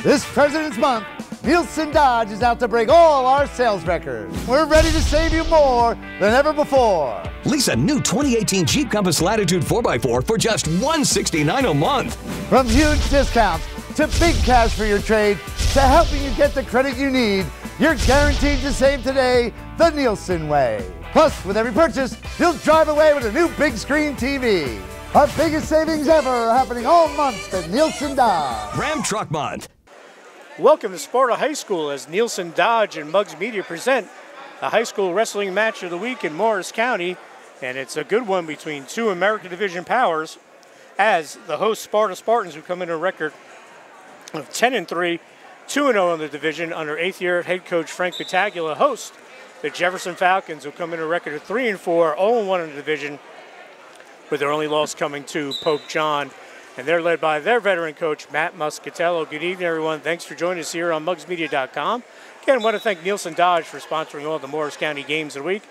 This President's Month, Nielsen Dodge is out to break all our sales records. We're ready to save you more than ever before. Lease a new 2018 Jeep Compass Latitude 4x4 for just $169 a month. From huge discounts to big cash for your trade to helping you get the credit you need, you're guaranteed to save today the Nielsen way. Plus, with every purchase, you'll drive away with a new big screen TV. Our biggest savings ever are happening all month at Nielsen Dodge. Ram Truck Month. Welcome to Sparta High School as Nielsen Dodge and Muggs Media present the high school wrestling match of the week in Morris County. And it's a good one between two American Division powers as the host Sparta Spartans, who come in a record of 10-3, 2-0 in the division under 8th year head coach Frank Battaglia, host the Jefferson Falcons, who come in a record of 3-4, 0-1 in the division, with their only loss coming to Pope John. And they're led by their veteran coach, MATCHThe. Good evening, everyone. Thanks for joining us here on MuggsMedia.com. Again, I want to thank Nielsen Dodge for sponsoring all the Morris County games of the week.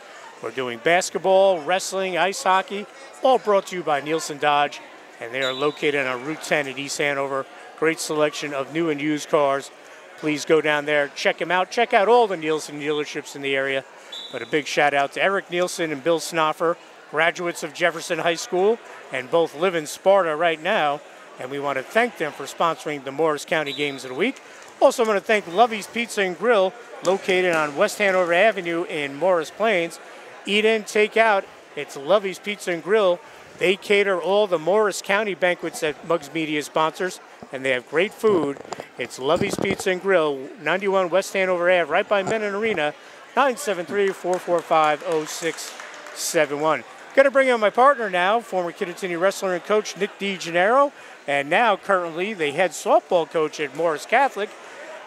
We're doing basketball, wrestling, ice hockey, all brought to you by Nielsen Dodge. And they are located on Route 10 in East Hanover. Great selection of new and used cars. Please go down there, check them out. Check out all the Nielsen dealerships in the area. But a big shout out to Eric Nielsen and Bill Snoffer, graduates of Jefferson High School, and both live in Sparta right now. And we want to thank them for sponsoring the Morris County Games of the Week. Also want to thank Lovey's Pizza and Grill, located on West Hanover Avenue in Morris Plains. Eat in, take out. It's Lovey's Pizza and Grill. They cater all the Morris County banquets that Muggs Media sponsors, and they have great food. It's Lovey's Pizza and Grill, 91 West Hanover Ave, right by Menon Arena, 973-445-0671. Got to bring on my partner now, former Kittatinny wrestler and coach Nick DeGennaro, and now currently the head softball coach at Morris Catholic.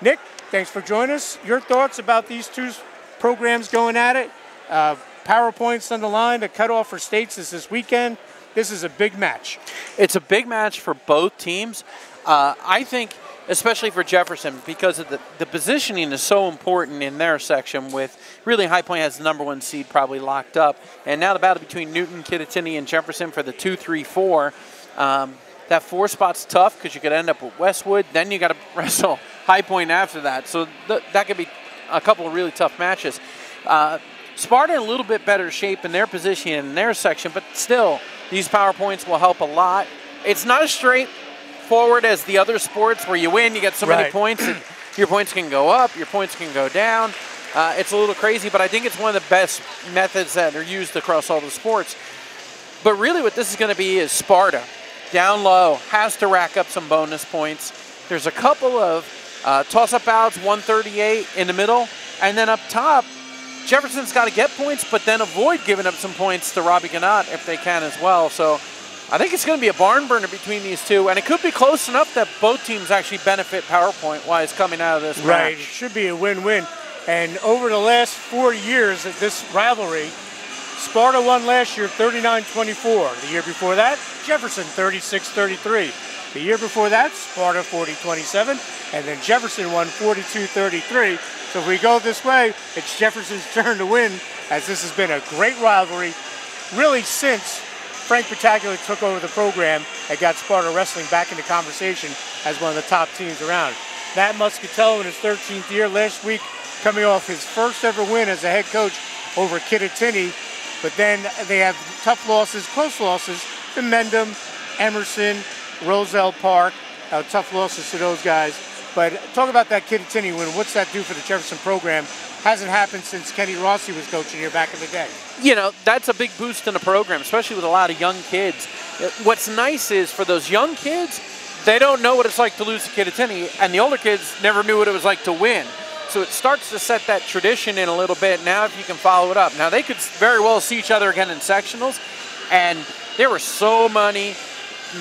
Nick, thanks for joining us. Your thoughts about these two programs going at it? PowerPoints on the line. The cutoff for states is this weekend. This is a big match. It's a big match for both teams. I think, especially for Jefferson, because of the positioning is so important in their section, with really High Point has the #1 seed probably locked up. And now the battle between Newton, Kittatinny, and Jefferson for the 2, 3, 4. That 4 spot's tough because you could end up with Westwood. Then you got to wrestle High Point after that. So that could be a couple of really tough matches. Sparta in a little bit better shape in their position in their section, but still, these PowerPoints will help a lot. It's not as straightforward as the other sports where you win, you get so many points, and your points can go up, your points can go down. It's a little crazy, but I think it's one of the best methods that are used across all the sports. But really what this is going to be is Sparta, down low, has to rack up some bonus points. There's a couple of toss-up outs, 138 in the middle, and then up top, Jefferson's got to get points, but then avoid giving up some points to Robbie Gannat if they can as well. So I think it's going to be a barn burner between these two, and it could be close enough that both teams actually benefit PowerPoint-wise coming out of this match. Right, it should be a win-win. And over the last 4 years of this rivalry, Sparta won last year 39-24. The year before that, Jefferson 36-33. The year before that, Sparta 40-27, and then Jefferson won 42-33. So if we go this way, it's Jefferson's turn to win, as this has been a great rivalry, really since Frank Battaglia took over the program and got Sparta Wrestling back into conversation as one of the top teams around. Matt Muscatello in his 13th year last week, coming off his first ever win as a head coach over Kittatinny, but then they have tough losses, close losses to Mendham, Emerson, Roselle Park, tough losses to those guys. But talk about that Kittatinny win. What's that do for the Jefferson program? Hasn't happened since Kenny Rossi was coaching here back in the day. You know, that's a big boost in the program, especially with a lot of young kids. What's nice is for those young kids, they don't know what it's like to lose to Kittatinny, and the older kids never knew what it was like to win. So it starts to set that tradition in a little bit. Now if you can follow it up. Now they could very well see each other again in sectionals, and there were so many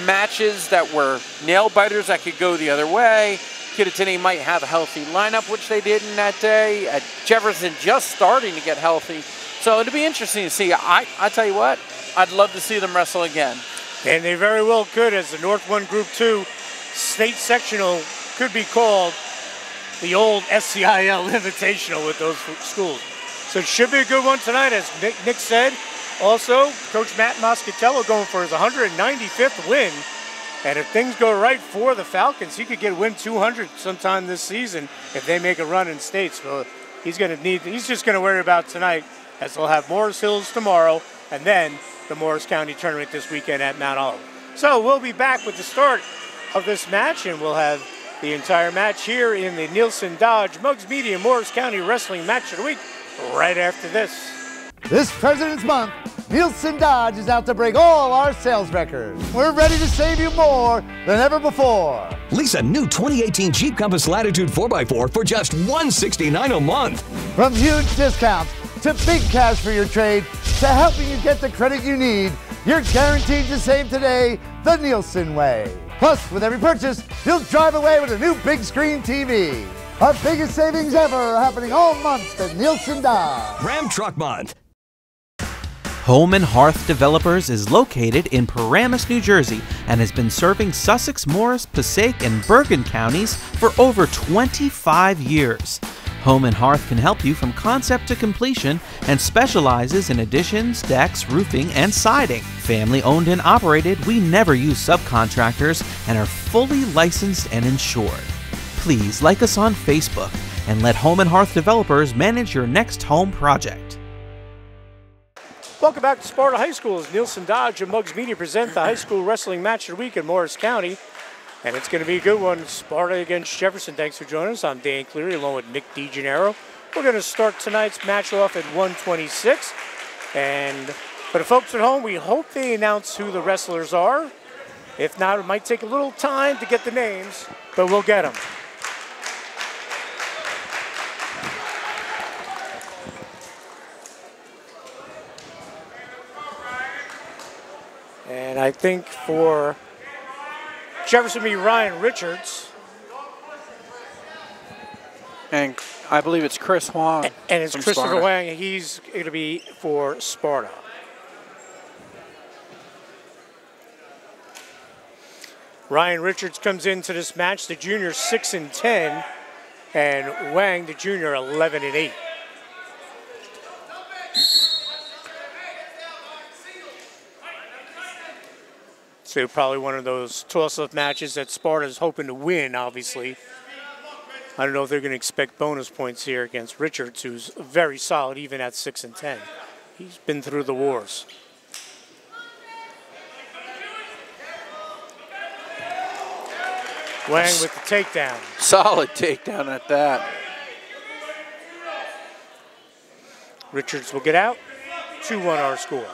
matches that were nail-biters that could go the other way. Kittatinny might have a healthy lineup, which they didn't that day. Jefferson just starting to get healthy. So it'll be interesting to see. I tell you what, I'd love to see them wrestle again. And they very well could, as the North 1 Group 2 state sectional could be called the old SCIL Invitational with those schools. So it should be a good one tonight, as Nick said. Also, Coach Matt Muscatello going for his 195th win And if things go right for the Falcons, he could win 200 sometime this season if they make a run in state. So he's just going to worry about tonight, as they'll have Morris Hills tomorrow and then the Morris County tournament this weekend at Mount Olive. So we'll be back with the start of this match, and we'll have the entire match here in the Nielsen Dodge Muggs Media Morris County Wrestling Match of the Week right after this. This President's Month, Nielsen Dodge is out to break all our sales records. We're ready to save you more than ever before. Lease a new 2018 Jeep Compass Latitude 4x4 for just $169 a month. From huge discounts to big cash for your trade to helping you get the credit you need, you're guaranteed to save today the Nielsen way. Plus, with every purchase, you'll drive away with a new big screen TV. Our biggest savings ever are happening all month at Nielsen Dodge. Ram Truck Month. Home and Hearth Developers is located in Paramus, New Jersey, and has been serving Sussex, Morris, Passaic, and Bergen counties for over 25 years. Home and Hearth can help you from concept to completion and specializes in additions, decks, roofing, and siding. Family owned and operated, we never use subcontractors and are fully licensed and insured. Please like us on Facebook and let Home and Hearth Developers manage your next home project. Welcome back to Sparta High School as Nielsen Dodge and Muggs Media present the high school wrestling match of the week in Morris County. And it's going to be a good one. Sparta against Jefferson. Thanks for joining us. I'm Dan Cleary along with Nick DeGennaro. We're going to start tonight's match off at 126. And for the folks at home, we hope they announce who the wrestlers are. If not, it might take a little time to get the names, but we'll get them. And I think for Jefferson be Ryan Richards. And I believe it's Chris Huang. And it's Christopher Huang. He's going to be for Sparta. Ryan Richards comes into this match, the junior 6-10, and Wang, the junior, 11-8. So probably one of those toss-up matches that Sparta's hoping to win, obviously. I don't know if they're going to expect bonus points here against Richards, who's very solid even at 6-10. He's been through the wars. Wang with the takedown. Solid takedown at that. Richards will get out. 2-1 our score.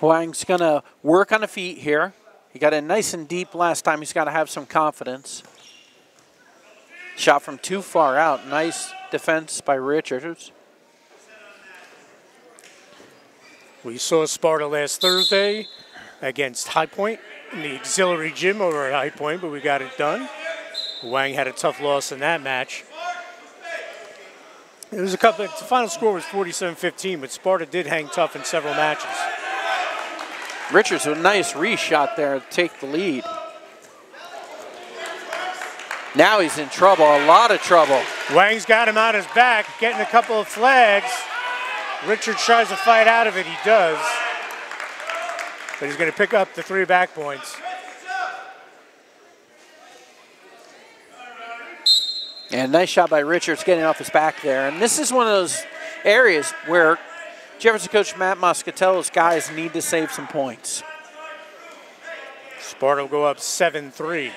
Huang's going to work on the feet here. He got in nice and deep last time. He's got to have some confidence. Shot from too far out. Nice defense by Richards. We saw Sparta last Thursday against High Point in the auxiliary gym over at High Point, but we got it done. Wang had a tough loss in that match. It was the final score was 47-15, but Sparta did hang tough in several matches. Richards with a nice reshot there to take the lead. Now he's in trouble, a lot of trouble. Wang's got him on his back, getting a couple of flags. Richards tries to fight out of it, he does. But he's going to pick up the 3 back points. And nice shot by Richards getting off his back there. And this is one of those areas where Jefferson coach Matt Moscatello's guys need to save some points. Sparta will go up 7-3.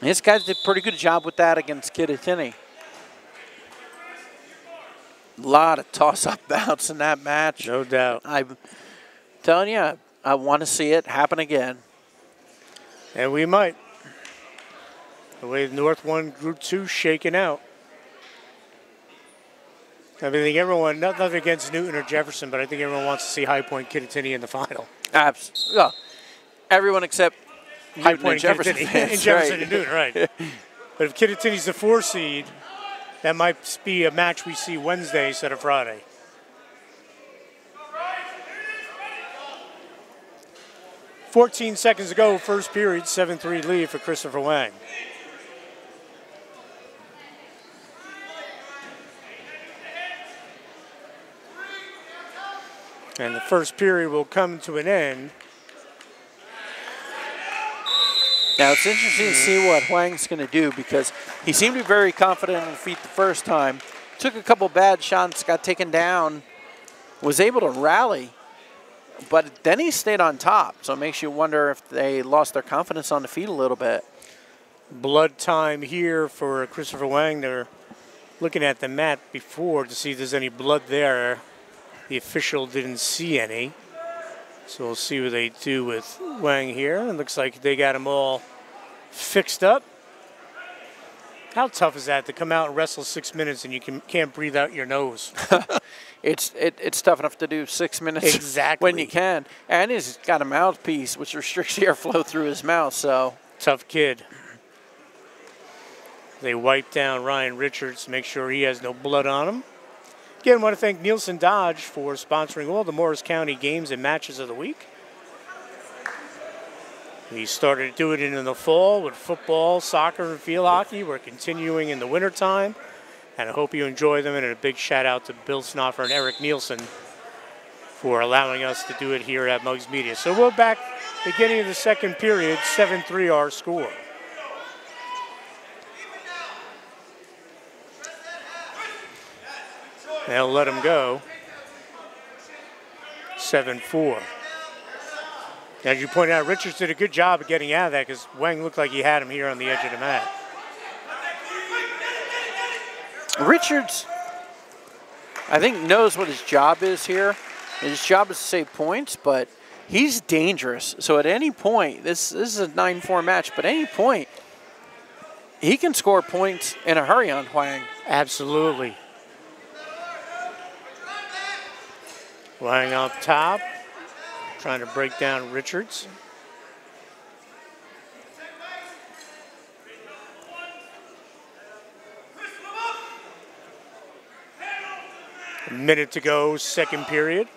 His guys did a pretty good job with that against Kittatinny. A lot of toss-up bouts in that match. No doubt. I'm telling you, I want to see it happen again. And we might. The way North 1, Group 2 shaking out. I think everyone, nothing against Newton or Jefferson, but I think everyone wants to see High Point Kittatinny in the final. Absolutely. Well, everyone except High Newton Point and Jefferson. And Jefferson and Newton, right. But if Kittatinny's the 4 seed, that might be a match we see Wednesday instead of Friday. .14 seconds to go, first period, 7-3 lead for Christopher Wang. And the first period will come to an end Now, it's interesting to see what Huang's going to do because he seemed to be very confident on the feet the first time. Took a couple bad shots, got taken down, was able to rally, but then he stayed on top. So it makes you wonder if they lost their confidence on the feet a little bit. Blood time here for Christopher Huang. They're looking at the mat before to see if there's any blood there. The official didn't see any. So we'll see what they do with Huang here. It looks like they got him all fixed up. How tough is that to come out and wrestle 6 minutes and you can't breathe out your nose? It's tough enough to do 6 minutes exactly when you can. And he's got a mouthpiece which restricts the airflow through his mouth. So tough kid. They wipe down Ryan Richards to make sure he has no blood on him. Again, I want to thank Nielsen Dodge for sponsoring all the Morris County games and matches of the week. We started to do it in the fall with football, soccer, and field hockey. We're continuing in the wintertime, and I hope you enjoy them. And a big shout out to Bill Snoffer and Eric Nielsen for allowing us to do it here at Mugs Media. So we're back beginning of the second period, 7-3 our score. They'll let him go. 7-4. As you pointed out, Richards did a good job of getting out of that because Huang looked like he had him here on the edge of the mat. Richards, I think, knows what his job is here. His job is to save points, but he's dangerous. So at any point, this is a 9-4 match, but at any point, he can score points in a hurry on Huang. Absolutely. Huang up top, trying to break down Richards. A minute to go, second period.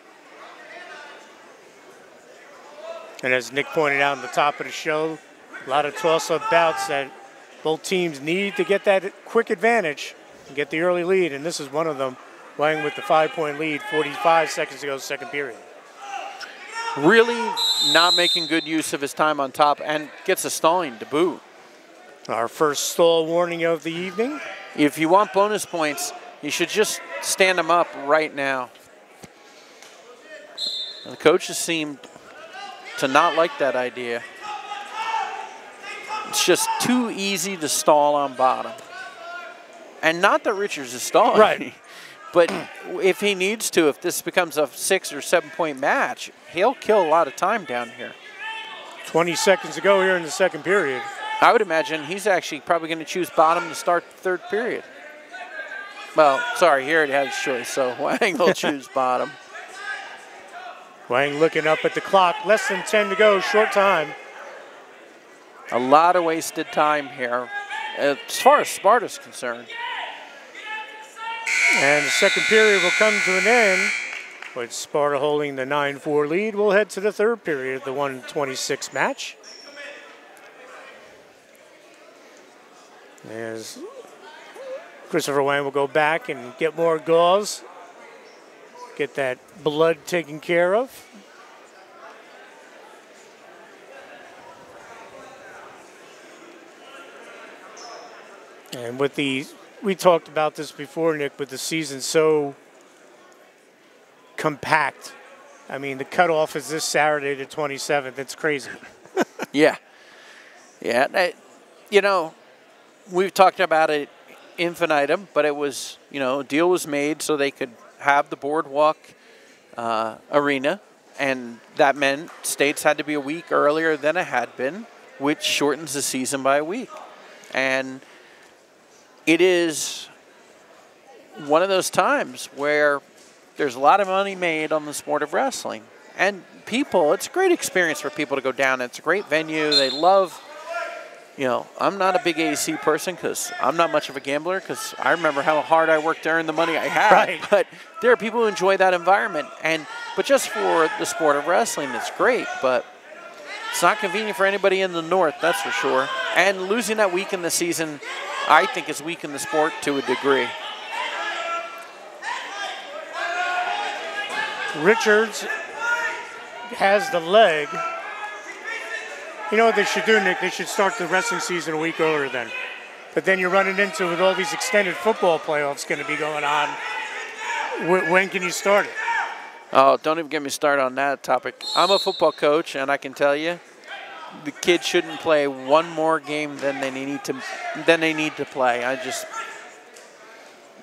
And as Nick pointed out on the top of the show, a lot of toss-up bouts that both teams need to get that quick advantage and get the early lead, and this is one of them. Huang with the 5-point lead, 45 seconds to go, second period. Really not making good use of his time on top and gets a stalling to boot. Our first stall warning of the evening. If you want bonus points, you should just stand him up right now. The coaches seem to not like that idea. It's just too easy to stall on bottom. And not that Richards is stalling. Right. But if he needs to, if this becomes a 6 or 7 point match, he'll kill a lot of time down here. 20 seconds to go here in the second period. I would imagine he's actually probably going to choose bottom to start the third period. Well, sorry, he already had his choice, so Huang will choose bottom. Huang looking up at the clock, less than 10 to go, short time. A lot of wasted time here, as far as Sparta's concerned. And the second period will come to an end with Sparta holding the 9-4 lead. We'll head to the third period of the 126 match. As Christopher Huang will go back and get more gauze, get that blood taken care of. And with the, we talked about this before, Nick, with the season so compact. I mean, the cutoff is this Saturday, the 27th. It's crazy. Yeah. You know, we've talked about it infinitum, but it was, you know, a deal was made so they could have the boardwalk arena, and that meant states had to be a week earlier than it had been, which shortens the season by a week. And it is one of those times where there's a lot of money made on the sport of wrestling. And people, it's a great experience for people to go down. It's a great venue. They love, you know, I'm not a big AC person because I'm not much of a gambler because I remember how hard I worked to earn the money I had. Right. But there are people who enjoy that environment. But just for the sport of wrestling, it's great. But it's not convenient for anybody in the north, that's for sure. And losing that week in the season, I think, is weakened the sport to a degree. Richards has the leg. You know what they should do, Nick? They should start the wrestling season a week earlier then. But then you're running into, with all these extended football playoffs going to be going on, when can you start it? Oh, don't even get me started on that topic. I'm a football coach, and I can tell you, the kids shouldn't play one more game than they need to play.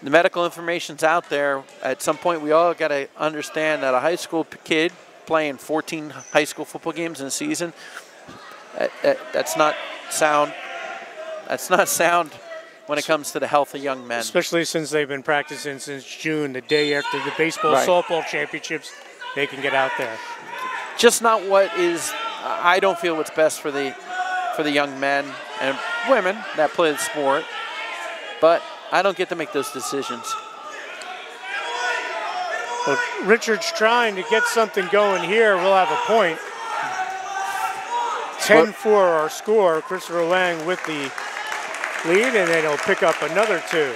The medical information's out there. At some point, we all got to understand that a high school kid playing 14 high school football games in a season, that's not sound. That's not sound when it comes to the health of young men. Especially since they've been practicing since June, the day after the baseball softball championships, they can get out there. Just not what is, I don't feel what's best for the young men and women that play the sport, but I don't get to make those decisions. But Richards trying to get something going here. We'll have a point. 10-4 our score. Christopher Wang with the lead, and then he'll pick up another 2.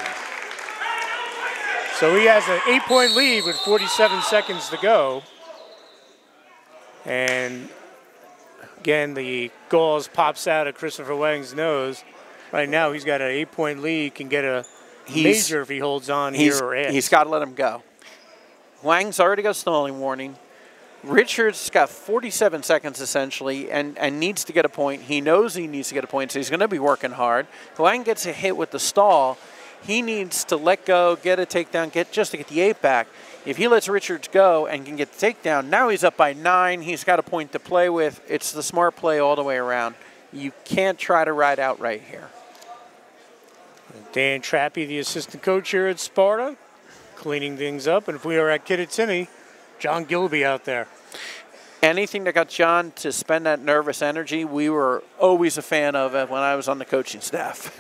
So he has an 8-point lead with 47 seconds to go. And again, the gauze pops out of Christopher Wang's nose. Right now, he's got an 8-point lead. Can get a major if he holds on here or else. He's got to let him go. Wang's already got a stalling warning. Richards got 47 seconds essentially and needs to get a point. He knows he needs to get a point, so he's going to be working hard. Wang gets a hit with the stall. He needs to let go, get a takedown, just to get the 8 back. If he lets Richards go and can get the takedown, now he's up by 9. He's got a point to play with. It's the smart play all the way around. You can't try to ride out right here. Dan Trappy, the assistant coach here at Sparta, cleaning things up. And if we were at Kittatinny, John Gilby out there. Anything that got John to spend that nervous energy, we were always a fan of it when I was on the coaching staff.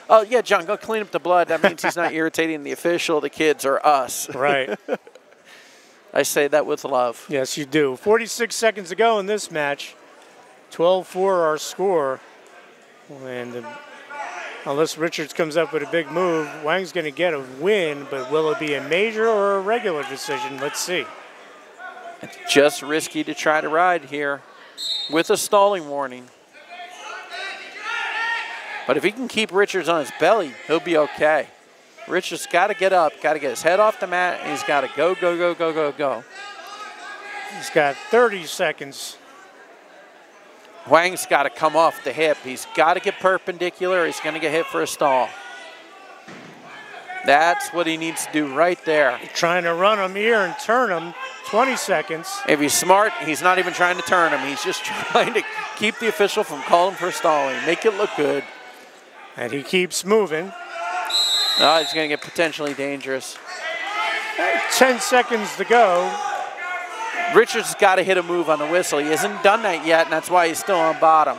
Oh, yeah, John, go clean up the blood. That means he's not irritating the official, the kids, or us. Right. I say that with love. Yes, you do. 46 seconds to go in this match. 12-4 our score. And unless Richards comes up with a big move, Wang's going to get a win, but will it be a major or a regular decision? Let's see. It's just risky to try to ride here with a stalling warning. But if he can keep Richards on his belly, he'll be okay. Richards got to get up, got to get his head off the mat, and he's got to go, go, go, go, go, go. He's got 30 seconds. Wang's got to come off the hip. He's got to get perpendicular. He's going to get hit for a stall. That's what he needs to do right there. Trying to run him here and turn him. 20 seconds. If he's smart, he's not even trying to turn him. He's just trying to keep the official from calling for stalling. Make it look good. And he keeps moving. Oh, he's going to get potentially dangerous. 10 seconds to go. Richards has got to hit a move on the whistle. He hasn't done that yet, and that's why he's still on bottom.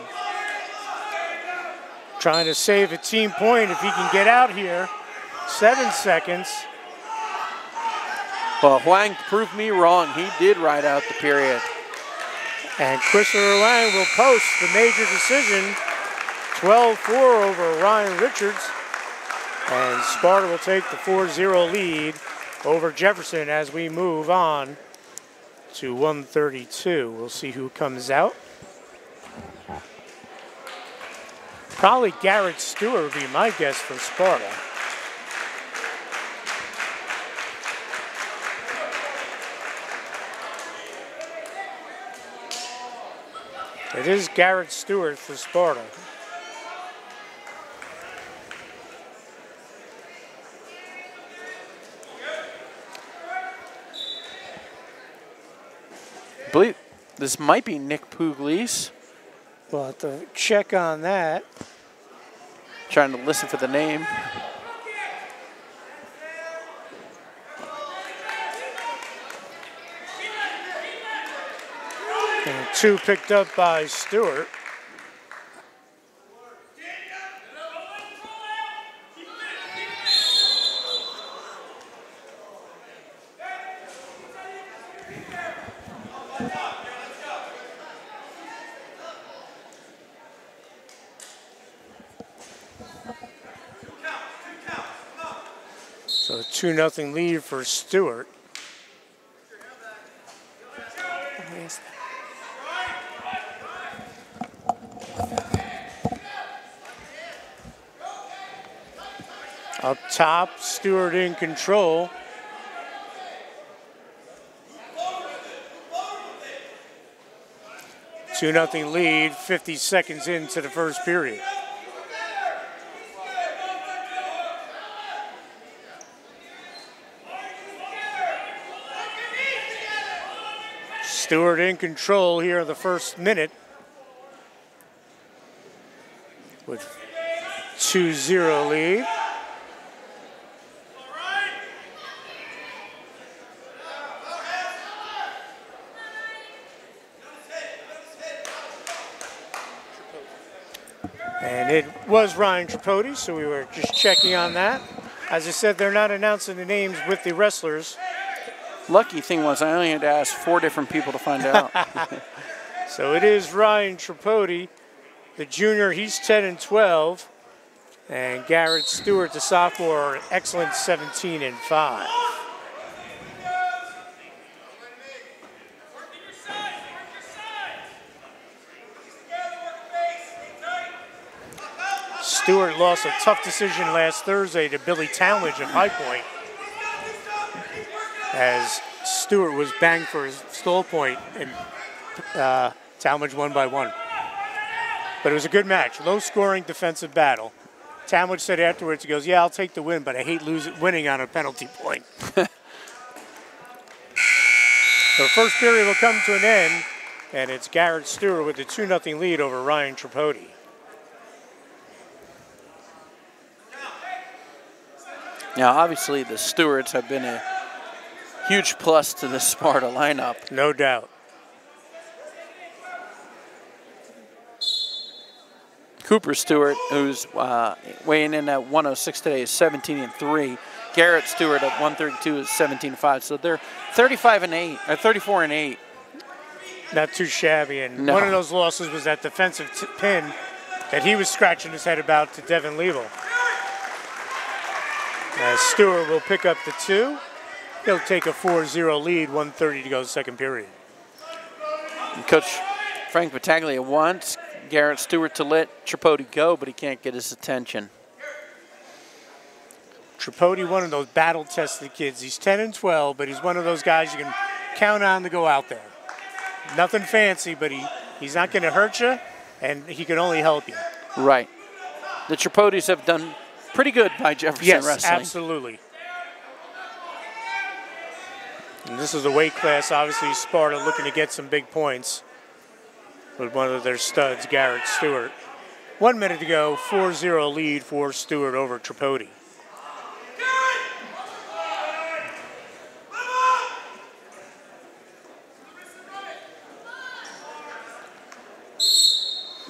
Trying to save a team point if he can get out here. 7 seconds. Well, Wang proved me wrong. He did ride out the period. And Christopher Wang will post the major decision. 12-4 over Ryan Richards. And Sparta will take the 4-0 lead over Jefferson as we move on to 132. We'll see who comes out. Probably Garrett Stewart would be my guess for Sparta. It is Garrett Stewart for Sparta. I believe this might be Nick Pugliese. We'll have to check on that. Trying to listen for the name. And 2 picked up by Stewart. So a 2-0 lead for Stewart. Up top, Stewart in control. Two 2-0 lead, 50 seconds into the first period. Stewart in control here in the first minute with 2-0 lead. And it was Ryan Tripodi, so we were just checking on that. As I said, they're not announcing the names with the wrestlers. Lucky thing was I only had to ask 4 different people to find out. So it is Ryan Tripodi, the junior. He's 10-12. And Garrett Stewart, the sophomore, excellent 17-5. Stewart lost a tough decision last Thursday to Billy Talmadge of High Point, as Stewart was banged for his stall point, and Talmadge won by 1. But it was a good match, low-scoring defensive battle. Talmadge said afterwards, he goes, "Yeah, I'll take the win, but I hate winning on a penalty point." The first period will come to an end, and it's Garrett Stewart with the 2-0 lead over Ryan Tripodi. Now, obviously, the Stewarts have been a huge plus to the Sparta lineup. No doubt. Cooper Stewart, who's weighing in at 106 today, is 17-3. Garrett Stewart at 132 is 17-5. So they're 35-8, or 34-8. Not too shabby. And no. One of those losses was that defensive pin that he was scratching his head about to Devin Level. As Stewart will pick up the 2. He'll take a 4-0 lead, 1:30 to go second period. And Coach Frank Battaglia wants Garrett Stewart to let Tripodi go, but he can't get his attention. Tripodi, one of those battle-tested kids. He's 10-12, but he's one of those guys you can count on to go out there. Nothing fancy, but he's not going to hurt you, and he can only help you. Right. The Tripodis have done pretty good by Jefferson Wrestling. Yes, absolutely. And this is a weight class, obviously, Sparta looking to get some big points with one of their studs, Garrett Stewart. 1 minute to go, 4-0 lead for Stewart over Tripodi.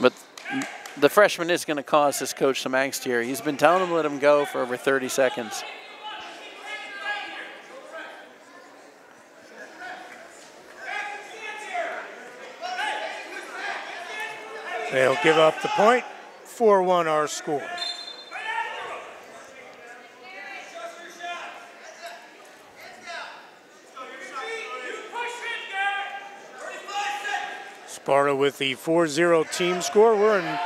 But the freshman is going to cause his coach some angst here. He's been telling him to let him go for over 30 seconds. They'll give up the point. 4-1 our score. Sparta with the 4-0 team score. We're in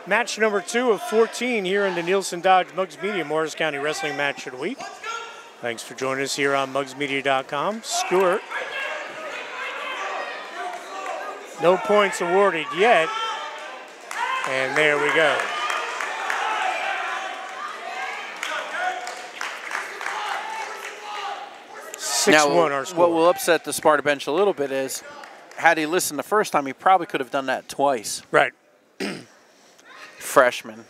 match number 2 of 14 here in the Nielsen Dodge Muggs Media Morris County Wrestling Match of the Week. Thanks for joining us here on MuggsMedia.com. Stewart. No points awarded yet. And there we go. Now, 6-1 our score. what will upset the Sparta bench a little bit is, had he listened the first time, he probably could have done that twice. Right. Freshman.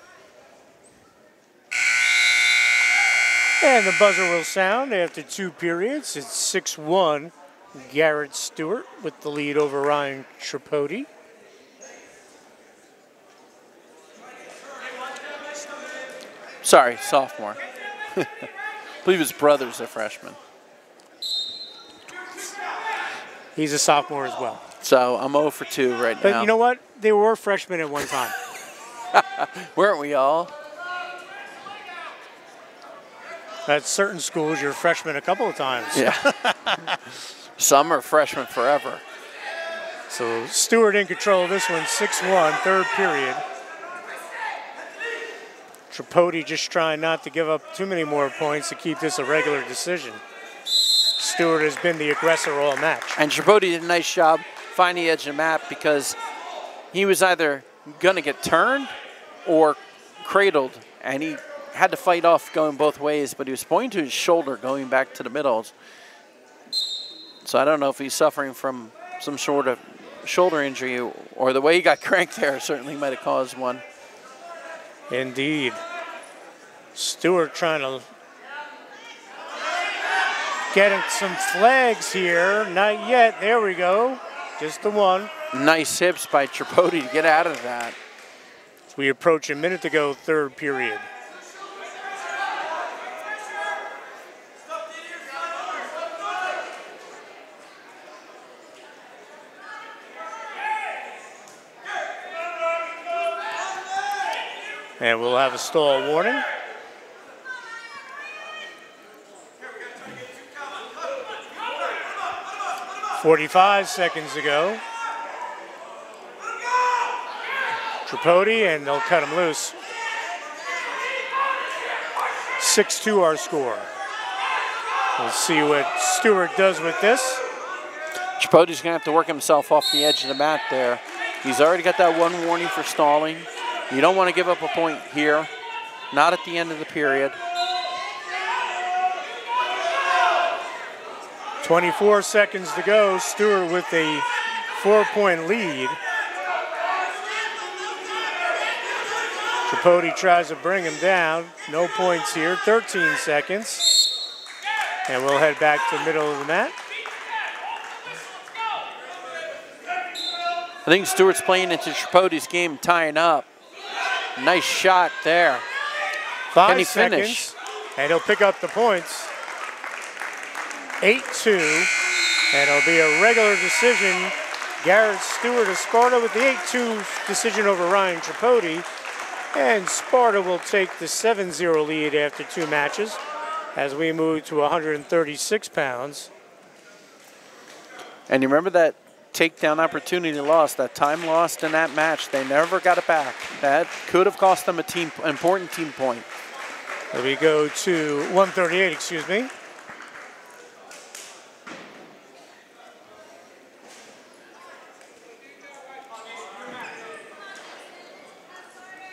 And the buzzer will sound after 2 periods. It's 6-1. Garrett Stewart with the lead over Ryan Tripodi. Sorry, sophomore. I believe his brother's a freshman. He's a sophomore as well. So I'm 0 for 2 right now. But you know what? They were freshmen at one time. Weren't we all? At certain schools, you're a freshman a couple of times. Yeah. Some are freshmen forever. So Stewart in control of this one, 6-1, third period. Tripodi just trying not to give up too many more points to keep this a regular decision. Stewart has been the aggressor all match. And Tripodi did a nice job finding the edge of the map because he was either going to get turned or cradled, and he had to fight off going both ways, but he was pointing to his shoulder going back to the middle. So I don't know if he's suffering from some sort of shoulder injury, or the way he got cranked there certainly might have caused one. Indeed. Stewart trying to get some flags here. Not yet. There we go. Just the one. Nice hips by Tripodi to get out of that. As we approach a minute to go, third period. And we'll have a stall warning. .45 seconds to go. Tripodi, and they'll cut him loose. 6-2 our score. We'll see what Stewart does with this. Tripodi's going to have to work himself off the edge of the mat there. He's already got that one warning for stalling. You don't want to give up a point here, not at the end of the period. 24 seconds to go. Stewart with a 4-point lead. Tripodi tries to bring him down. No points here. 13 seconds. And we'll head back to the middle of the mat. I think Stewart's playing into Tripodi's game, tying up. Nice shot there. 5 Can he seconds, finish? And he'll pick up the points. 8-2, and it'll be a regular decision. Garrett Stewart of Sparta with the 8-2 decision over Ryan Tripodi. And Sparta will take the 7-0 lead after 2 matches as we move to 136 pounds. And you remember that takedown opportunity lost, that time lost in that match. They never got it back. That could have cost them an important team point. There we go to 138, excuse me.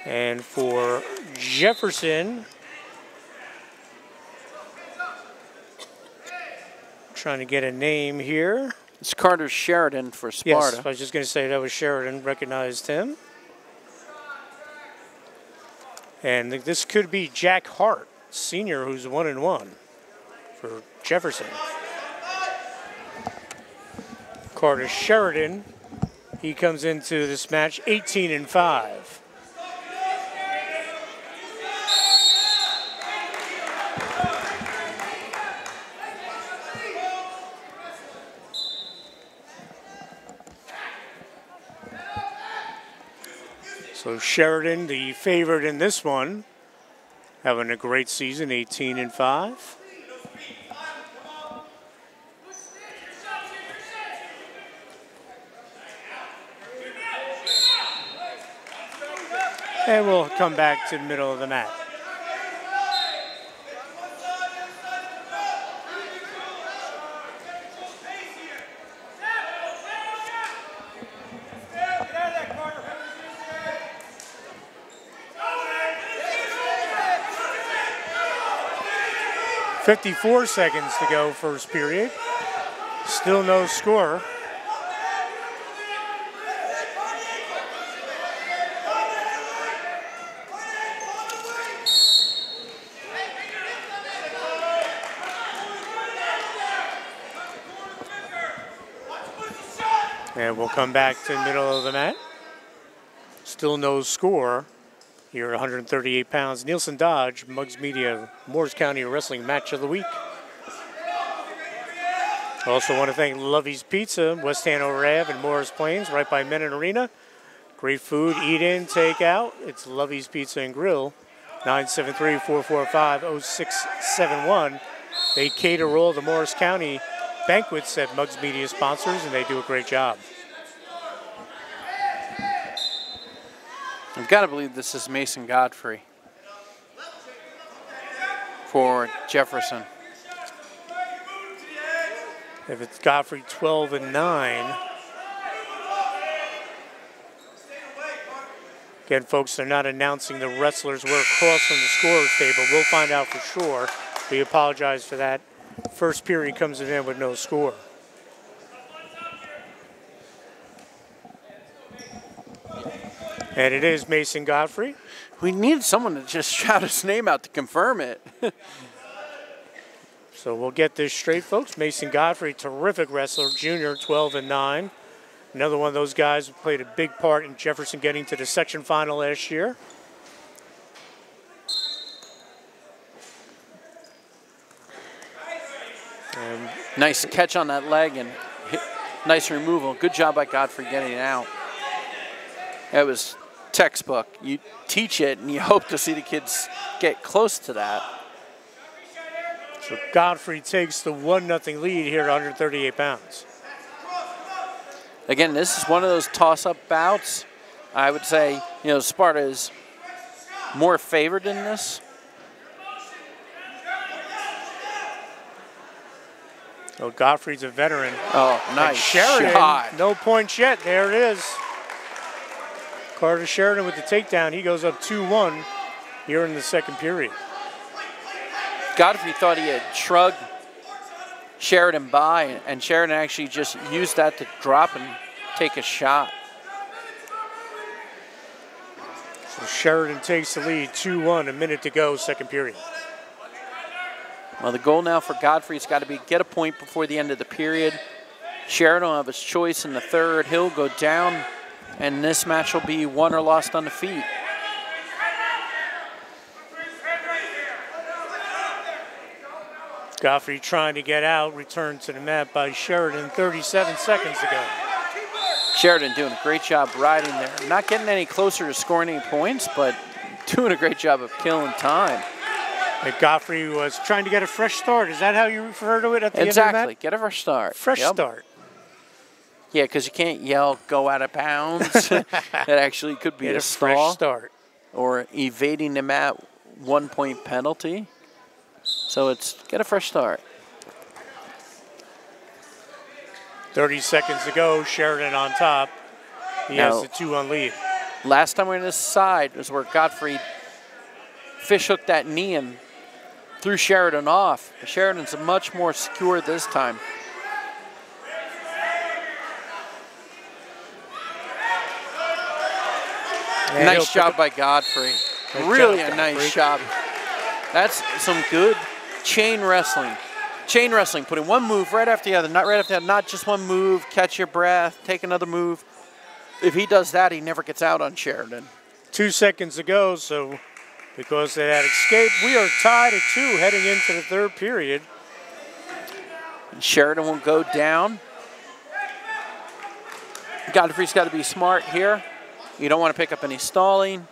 And for Jefferson, trying to get a name here. It's Carter Sheridan for Sparta. Yes, I was just going to say that was Sheridan, recognized him. And this could be Jack Hart, senior, who's 1-1 for Jefferson. Carter Sheridan, he comes into this match 18-5. So Sheridan, the favorite in this one, having a great season, 18-5. And we'll come back to the middle of the mat. .54 seconds to go, first period. Still no score. And we'll come back to the middle of the mat. Still no score. Here at 138 pounds, Nielsen Dodge, Muggs Media, Morris County Wrestling Match of the Week. Also want to thank Lovey's Pizza, West Hanover Ave and Morris Plains, right by Menon Arena. Great food, eat in, take out. It's Lovey's Pizza and Grill, 973-445-0671. They cater all the Morris County banquets that Muggs Media sponsors, and they do a great job. I've got to believe this is Mason Godfrey. for Jefferson. If it's Godfrey 12-9. Again, folks, they're not announcing the wrestlers were across from the scorer's table. We'll find out for sure. We apologize for that. First period comes in with no score. And it is Mason Godfrey. We need someone to just shout his name out to confirm it. So we'll get this straight, folks. Mason Godfrey, terrific wrestler, junior, 12-9. Another one of those guys who played a big part in Jefferson getting to the section final last year. And nice catch on that leg and nice removal. Good job by Godfrey getting it out. It was textbook. You teach it and you hope to see the kids get close to that. So Godfrey takes the 1-0 lead here at 138 pounds. Again, this is one of those toss-up bouts. I would say, Sparta is more favored in this. So Godfrey's a veteran. Oh, nice and Sheridan, shot. No points yet. There it is. Carter Sheridan with the takedown. He goes up 2-1 here in the second period. Godfrey thought he had shrugged Sheridan by, and Sheridan actually just used that to drop and take a shot. So Sheridan takes the lead, 2-1, a minute to go, second period. Well, the goal now for Godfrey's got to be get a point before the end of the period. Sheridan will have his choice in the third. He'll go down, and this match will be won or lost on the feet. Godfrey trying to get out, returned to the mat by Sheridan 37 seconds ago. Sheridan doing a great job riding there. Not getting any closer to scoring any points, but doing a great job of killing time. And Godfrey was trying to get a fresh start. Is that how you refer to it at the end of Exactly, the mat? get a fresh start. Fresh start. Yeah, because you can't yell, go out of bounds. That actually could be Get a fresh stall. start. Or evading the mat, 1-point penalty. So it's get a fresh start. 30 seconds to go, Sheridan on top. He has the 2-1 lead. Last time we were on this side was where Godfrey fish hooked that knee and threw Sheridan off. But Sheridan's much more secure this time. And nice job by Godfrey. Really a nice job. That's some good chain wrestling. Chain wrestling, putting one move right after the other, not right after the other, not just one move, catch your breath, take another move. If he does that, he never gets out on Sheridan. 2 seconds to go, so because of that escape, we are tied at 2 heading into the third period. Sheridan will go down. Godfrey's got to be smart here. You don't want to pick up any stalling.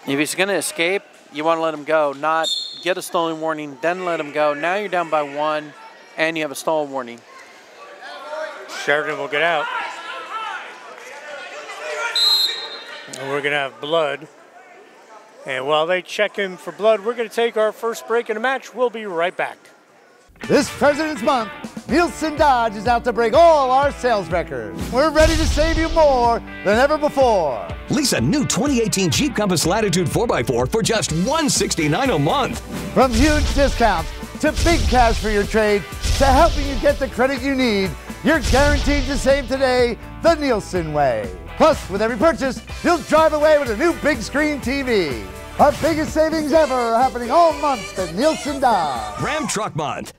If he's going to escape, you want to let him go, not get a stalling warning, then let him go. Now you're down by 1, and you have a stall warning. Sheridan will get out. And we're going to have blood. And while they check in for blood, we're going to take our first break in the match. We'll be right back. This President's Month, Nielsen Dodge is out to break all our sales records. We're ready to save you more than ever before. Lease a new 2018 Jeep Compass Latitude 4x4 for just $169 a month. From huge discounts to big cash for your trade to helping you get the credit you need, you're guaranteed to save today the Nielsen way. Plus, with every purchase, you'll drive away with a new big screen TV. Our biggest savings ever are happening all month at Nielsen Dodge. Ram Truck Month.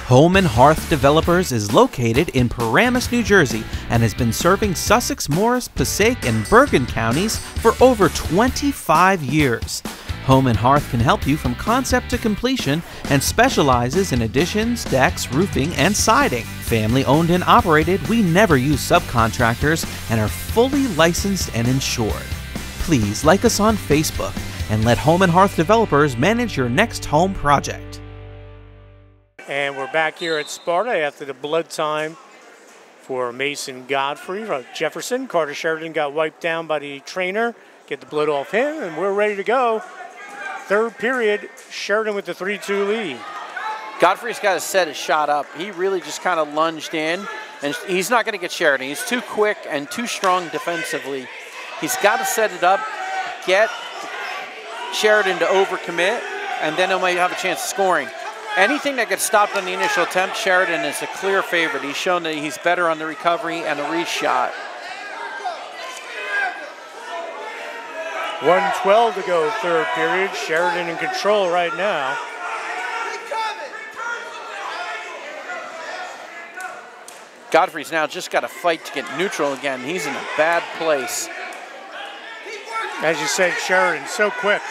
Home and Hearth Developers is located in Paramus, New Jersey, and has been serving Sussex, Morris, Passaic, and Bergen counties for over 25 years. Home and Hearth can help you from concept to completion and specializes in additions, decks, roofing, and siding. Family owned and operated, we never use subcontractors and are fully licensed and insured. Please like us on Facebook and let Home and Hearth Developers manage your next home project. And we're back here at Sparta after the blood time for Mason Godfrey from Jefferson. Carter Sheridan got wiped down by the trainer get the blood off him, and we're ready to go. Third period, Sheridan with the 3-2 lead. Godfrey's got to set his shot up. He really just kind of lunged in, and he's not going to get Sheridan. He's too quick and too strong defensively. He's got to set it up, get Sheridan to overcommit, and then he might have a chance of scoring. Anything that gets stopped on the initial attempt, Sheridan is a clear favorite. He's shown that he's better on the recovery and the reshot. 1:12 to go, third period. Sheridan in control right now. Godfrey's now just got to fight to get neutral again. He's in a bad place. As you said, Sheridan so quick.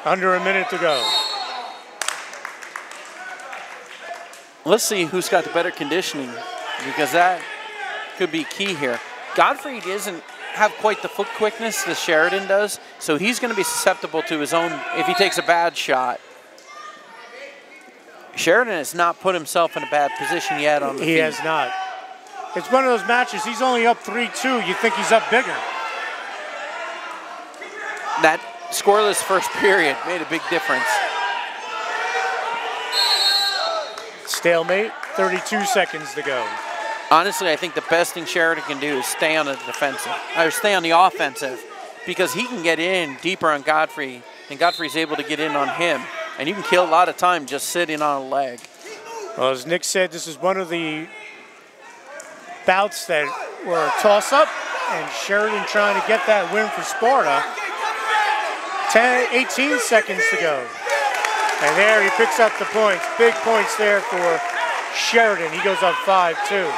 Under a minute to go. Let's see who's got the better conditioning, because that could be key here. Godfrey doesn't have quite the foot quickness that Sheridan does, so he's going to be susceptible to his own if he takes a bad shot. Sheridan has not put himself in a bad position yet on the He feet. has not. It's one of those matches, he's only up 3-2. You think he's up bigger. That scoreless first period made a big difference. Stalemate, 32 seconds to go. Honestly, I think the best thing Sheridan can do is stay on the defensive, or stay on the offensive, because he can get in deeper on Godfrey, and Godfrey's able to get in on him. And you can kill a lot of time just sitting on a leg. Well, as Nick said, this is one of the bouts that were a toss-up, and Sheridan trying to get that win for Sparta. 18 seconds to go. And there he picks up the points. Big points there for Sheridan. He goes up 5-2.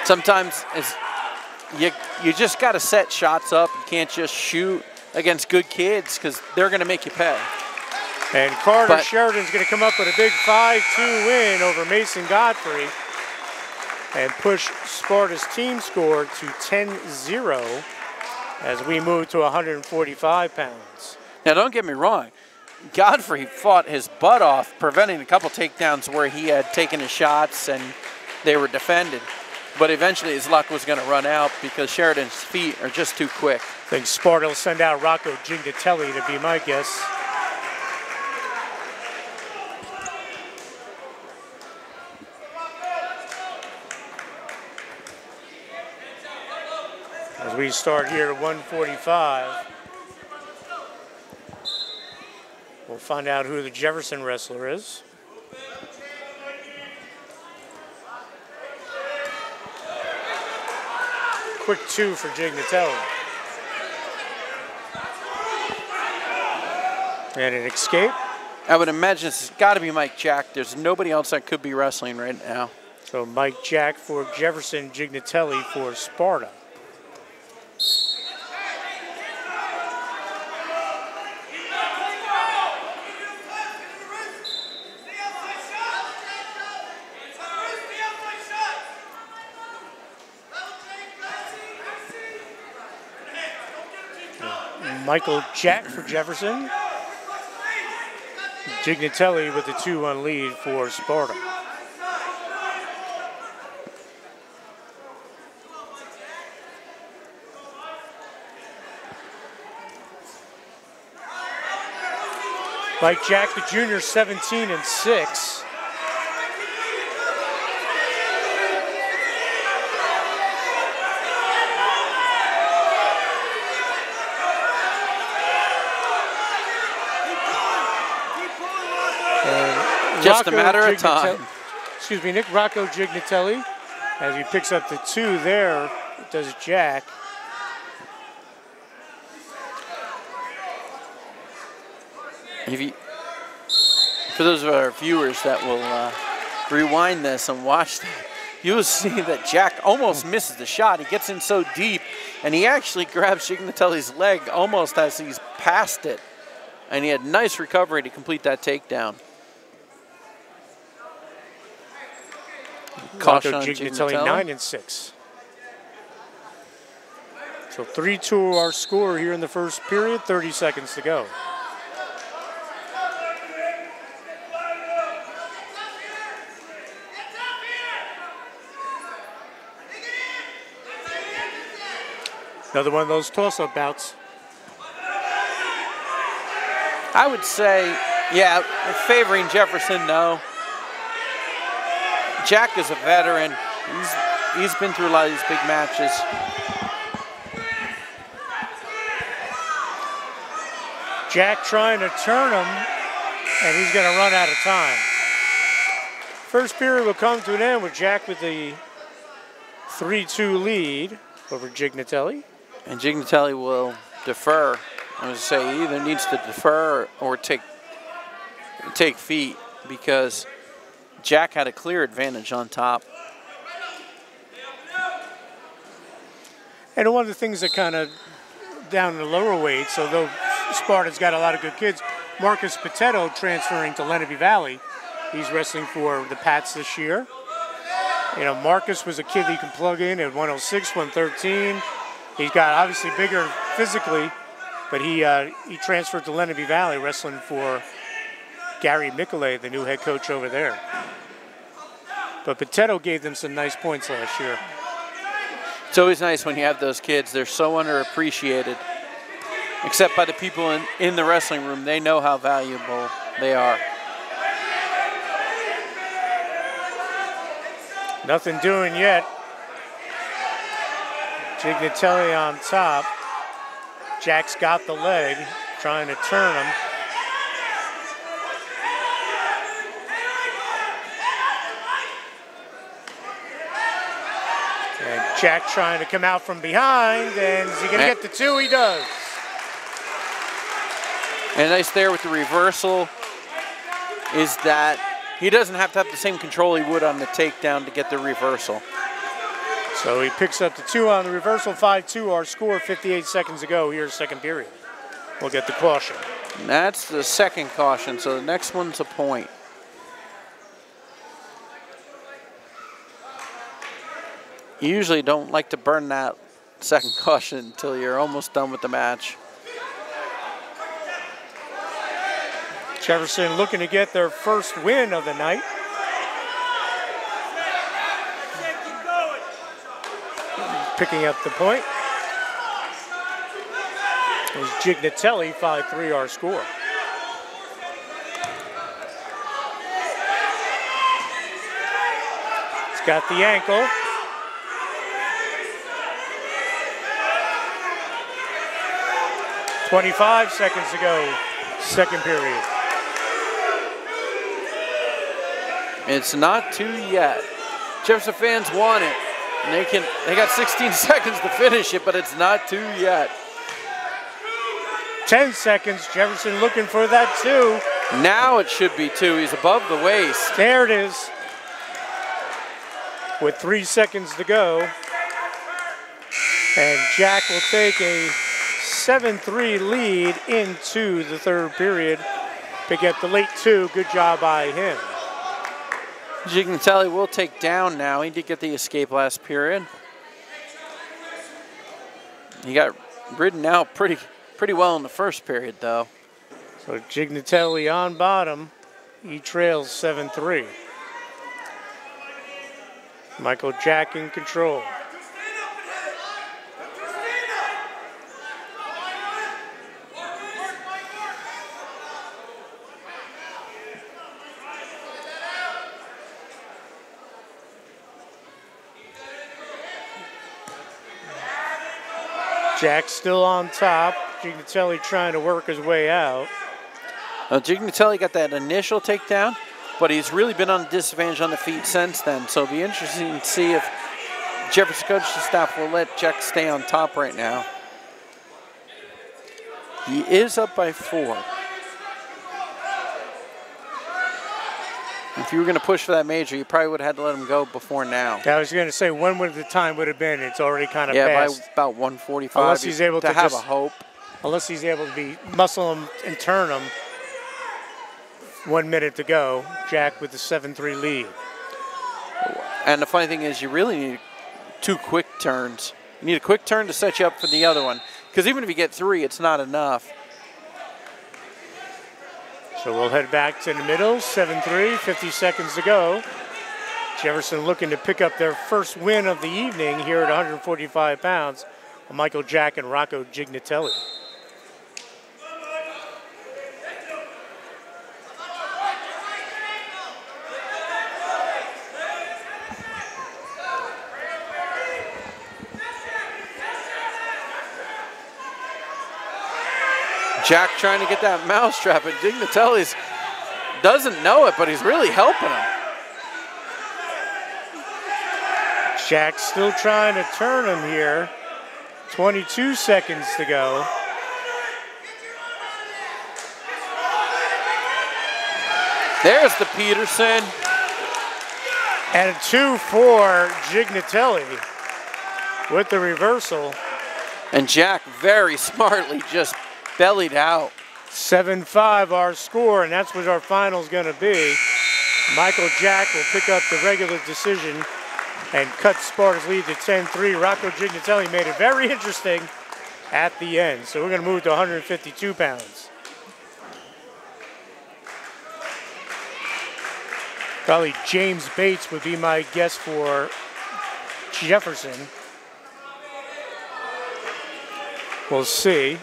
Sometimes you just got to set shots up. You can't just shoot against good kids, because they're going to make you pay. And Carter Sheridan's going to come up with a big 5-2 win over Mason Godfrey and push Sparta's team score to 10-0 as we move to 145 pounds. Now, don't get me wrong. Godfrey fought his butt off, preventing a couple takedowns where he had taken his shots and they were defended. But eventually his luck was going to run out because Sheridan's feet are just too quick. I think Sparta will send out Rocco Gignatelli to be my guess. As we start here at 145, we'll find out who the Jefferson wrestler is. Quick 2 for Gignatelli. And an escape. I would imagine it's got to be Mike Jack. There's nobody else that could be wrestling right now. So Mike Jack for Jefferson, Gignatelli for Sparta. Michael Jack for Jefferson. Gignatelli with the 2-1 lead for Sparta. Mike Jack, the junior, 17-6. Just a matter of time. Excuse me, Nick Rocco Gignatelli, as he picks up the 2 there, does Jack. For those of our viewers that will rewind this and watch that, you'll see that Jack almost misses the shot. He gets in so deep, and he actually grabs Gignatelli's leg almost as he's past it. And he had nice recovery to complete that takedown. Rocco Gignatelli 9-6. So 3-2 our score here in the first period, 30 seconds to go. Another one of those toss-up bouts. I would say, yeah, favoring Jefferson, no. Jack is a veteran. He's been through a lot of these big matches. Jack trying to turn him, and he's going to run out of time. First period will come to an end with Jack with the 3-2 lead over Gignatelli. And Gignatelli will defer. I was going to say he either needs to defer or take feet, because Jack had a clear advantage on top. And one of the things that kind of down in the lower weights, although Sparta's got a lot of good kids, Marcus Potato transferring to Lenape Valley. He's wrestling for the Pats this year. You know, Marcus was a kid that you can plug in at 106, 113. He's got obviously bigger physically, but he transferred to Lenape Valley, wrestling for Gary Michelet, the new head coach over there. But Potato gave them some nice points last year. It's always nice when you have those kids. They're so underappreciated, except by the people in the wrestling room. They know how valuable they are. Nothing doing yet. Gignatelli on top. Jack's got the leg, trying to turn him. And Jack trying to come out from behind, and is he going to get the two? He does. And nice there with the reversal is that he doesn't have to have the same control he would on the takedown to get the reversal. So he picks up the two on the reversal, 5-2, our score, 58 seconds ago. Here's second period. We'll get the caution. And that's the second caution, so the next one's a point. You usually don't like to burn that second caution until you're almost done with the match. Jefferson looking to get their first win of the night. Picking up the point. It was Gignatelli, 5-3 our score. He's got the ankle. "25 seconds to go, second period." It's not two yet. Jefferson fans want it. And they got 16 seconds to finish it, but it's not two yet. 10 seconds, Jefferson looking for that two. Now it should be two. He's above the waist. There it is. With 3 seconds to go. And Jack will take a 7-3 lead into the third period. Pick up the late two. Good job by him. Gignatelli will take down now. He did get the escape last period. He got ridden out pretty well in the first period, though. So Gignatelli on bottom. He trails 7-3. Michael Jack in control. Jack still on top. Gignatelli trying to work his way out. Gignatelli got that initial takedown, but he's really been on a disadvantage on the feet since then. So it'll be interesting to see if Jefferson coaching staff will let Jack stay on top right now. He is up by 4. If you were going to push for that major, you probably would have had to let him go before now. I was going to say, when would the time would have been? It's already kind of Yeah, passed. by about 145. Unless he's able to have a hope. Unless he's able to muscle him and turn him. 1 minute to go. Jack with the 7-3 lead. And the funny thing is, you really need 2 quick turns. You need a quick turn to set you up for the other one. Because even if you get 3, it's not enough. So we'll head back to the middle, 7-3, 50 seconds to go. Jefferson looking to pick up their first win of the evening here at 145 pounds Michael Jack and Rocco Gignatelli. Jack trying to get that mousetrap, and Gignatelli's doesn't know it, but he's really helping him. Jack still trying to turn him here. 22 seconds to go. There's the Peterson. And a 2 for Gignatelli with the reversal. And Jack very smartly just bellied out. 7-5 our score, and that's what our final's going to be. Michael Jack will pick up the regular decision and cut Sparta's lead to 10-3. Rocco Gignatelli made it very interesting at the end. So we're going to move to 152 pounds. Probably James Bates would be my guess for Jefferson. We'll see.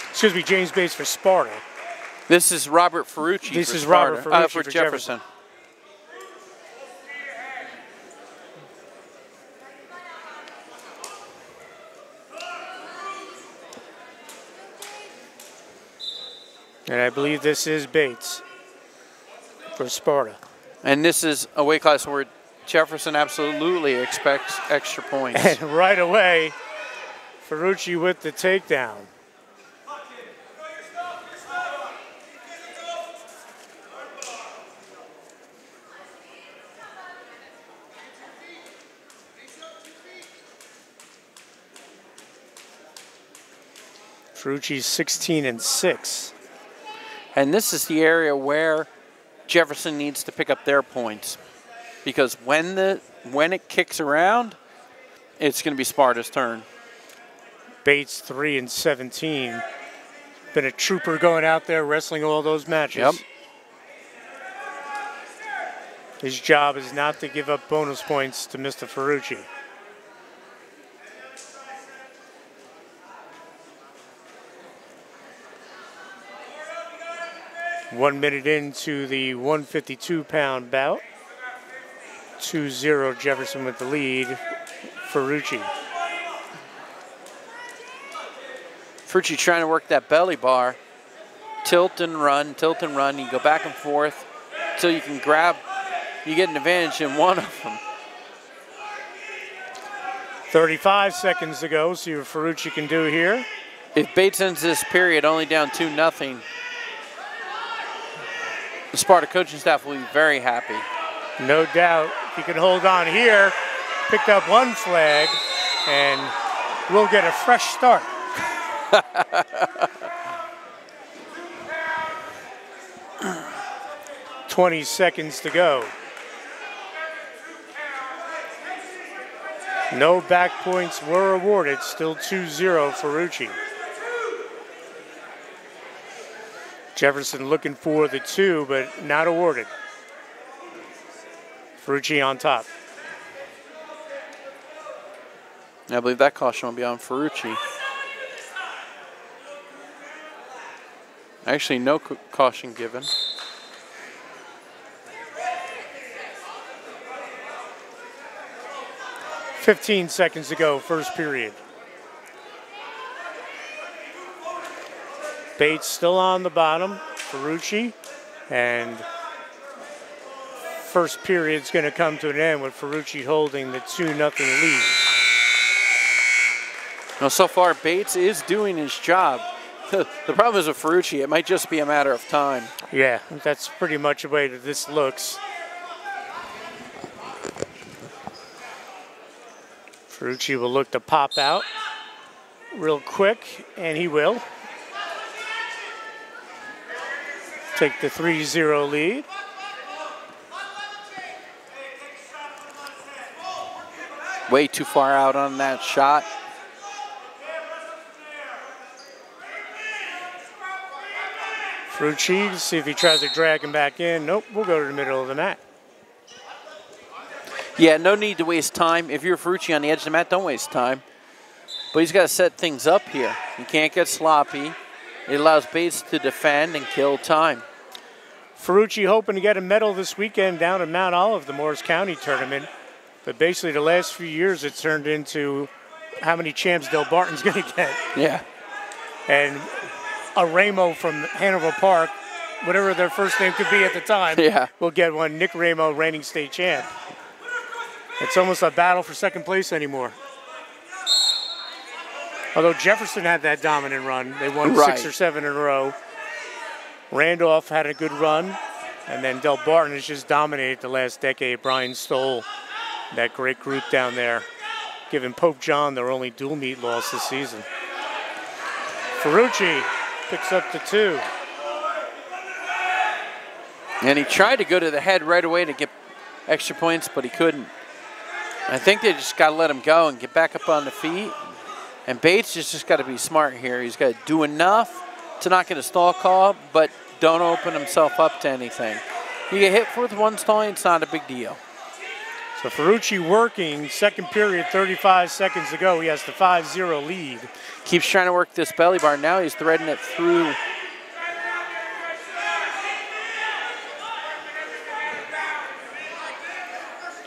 Excuse me, James Bates for Sparta. This is Robert Ferrucci. This for is Sparta. Robert Ferrucci for for Jefferson. And I believe this is Bates for Sparta. And this is a weight class where Jefferson absolutely expects extra points. And right away, Ferrucci with the takedown. Ferrucci's 16-6. And this is the area where Jefferson needs to pick up their points, because when it kicks around, it's going to be Sparta's turn. Bates 3-17. Been a trooper going out there wrestling all those matches. Yep. His job is not to give up bonus points to Mr. Ferrucci. One minute into the 152-pound bout. 2-0 Jefferson with the lead. Ferrucci. Ferrucci trying to work that belly bar. Tilt and run, tilt and run. You go back and forth until you can grab, you get an advantage in one of them. 35 seconds to go. See what Ferrucci can do here. If Bates ends this period only down 2-0, the Sparta coaching staff will be very happy. No doubt. If he can hold on here, picked up one flag, and we'll get a fresh start. "20 seconds to go. No back points were awarded. Still 2-0 Ferrucci. Jefferson looking for the 2, but not awarded. Ferrucci on top. I believe that caution will be on Ferrucci. Actually, no caution given. "15 seconds to go, first period. Bates still on the bottom, Ferrucci, and first period's going to come to an end with Ferrucci holding the 2-0 lead. Now, so far, Bates is doing his job. The problem is with Ferrucci, it might just be a matter of time. Yeah, that's pretty much the way that this looks. Ferrucci will look to pop out real quick, and he will. Take the 3-0 lead. Way too far out on that shot. Ferrucci, see if he tries to drag him back in. Nope, we'll go to the middle of the mat. Yeah, no need to waste time. If you're Ferrucci on the edge of the mat, don't waste time. But he's got to set things up here. He can't get sloppy. It allows Bates to defend and kill time. Ferrucci hoping to get a medal this weekend down in Mount Olive, the Morris County tournament. But basically the last few years it's turned into how many champs Del Barton's going to get. Yeah. And a Ramo from Hanover Park, whatever their first name could be at the time, will get one. Nick Ramo, reigning state champ. It's almost a battle for second place anymore. Although Jefferson had that dominant run. They won 6 or 7 in a row. Randolph had a good run. And then Del Barton has just dominated the last decade. Brian Stoll, that great group down there, giving Pope John their only dual meet loss this season. Ferrucci picks up the 2. And he tried to go to the head right away to get extra points, but he couldn't. I think they just got to let him go and get back up on the feet. And Bates just got to be smart here. He's got to do enough to not get a stall call, but don't open himself up to anything. You get hit with one stalling, it's not a big deal. So Ferrucci working, second period, 35 seconds to go. He has the 5-0 lead. Keeps trying to work this belly bar. Now he's threading it through.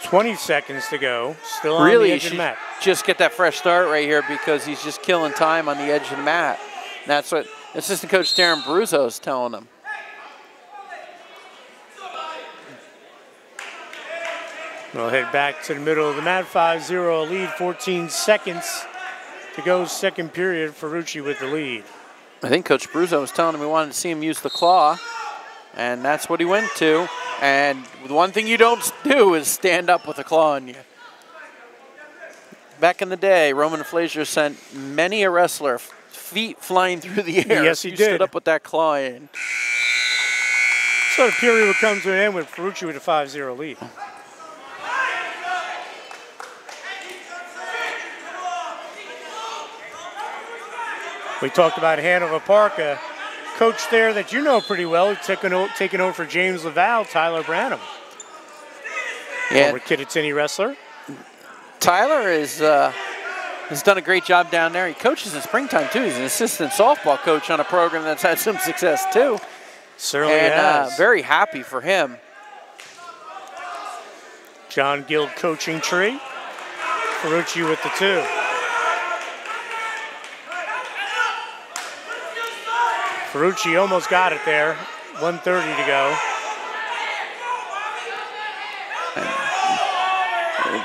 $20 seconds to go. Still on the edge of the mat. Just get that fresh start right here because he's just killing time on the edge of the mat. And that's what assistant coach Darren Bruzzo is telling him. We'll head back to the middle of the mat. 5-0 lead, 14 seconds to go, second period. Ferrucci with the lead. I think Coach Bruzzo was telling him he wanted to see him use the claw, and that's what he went to. And the one thing you don't do is stand up with a claw on you. Back in the day, Roman Frazier sent many a wrestler feet flying through the air. Yes, he did. Stood up with that claw in. So the period would come to an end with Ferrucci with a 5-0 lead. We talked about Hanover Park, a coach there that you know pretty well, taking over for James Laval, Tyler Branham. Yeah. Former Kittatinny wrestler. Tyler has done a great job down there. He coaches in springtime, too. He's an assistant softball coach on a program that's had some success, too. Certainly has. Very happy for him. John Guild coaching tree. Ferrucci with the 2. Ferrucci almost got it there. 1:30 to go.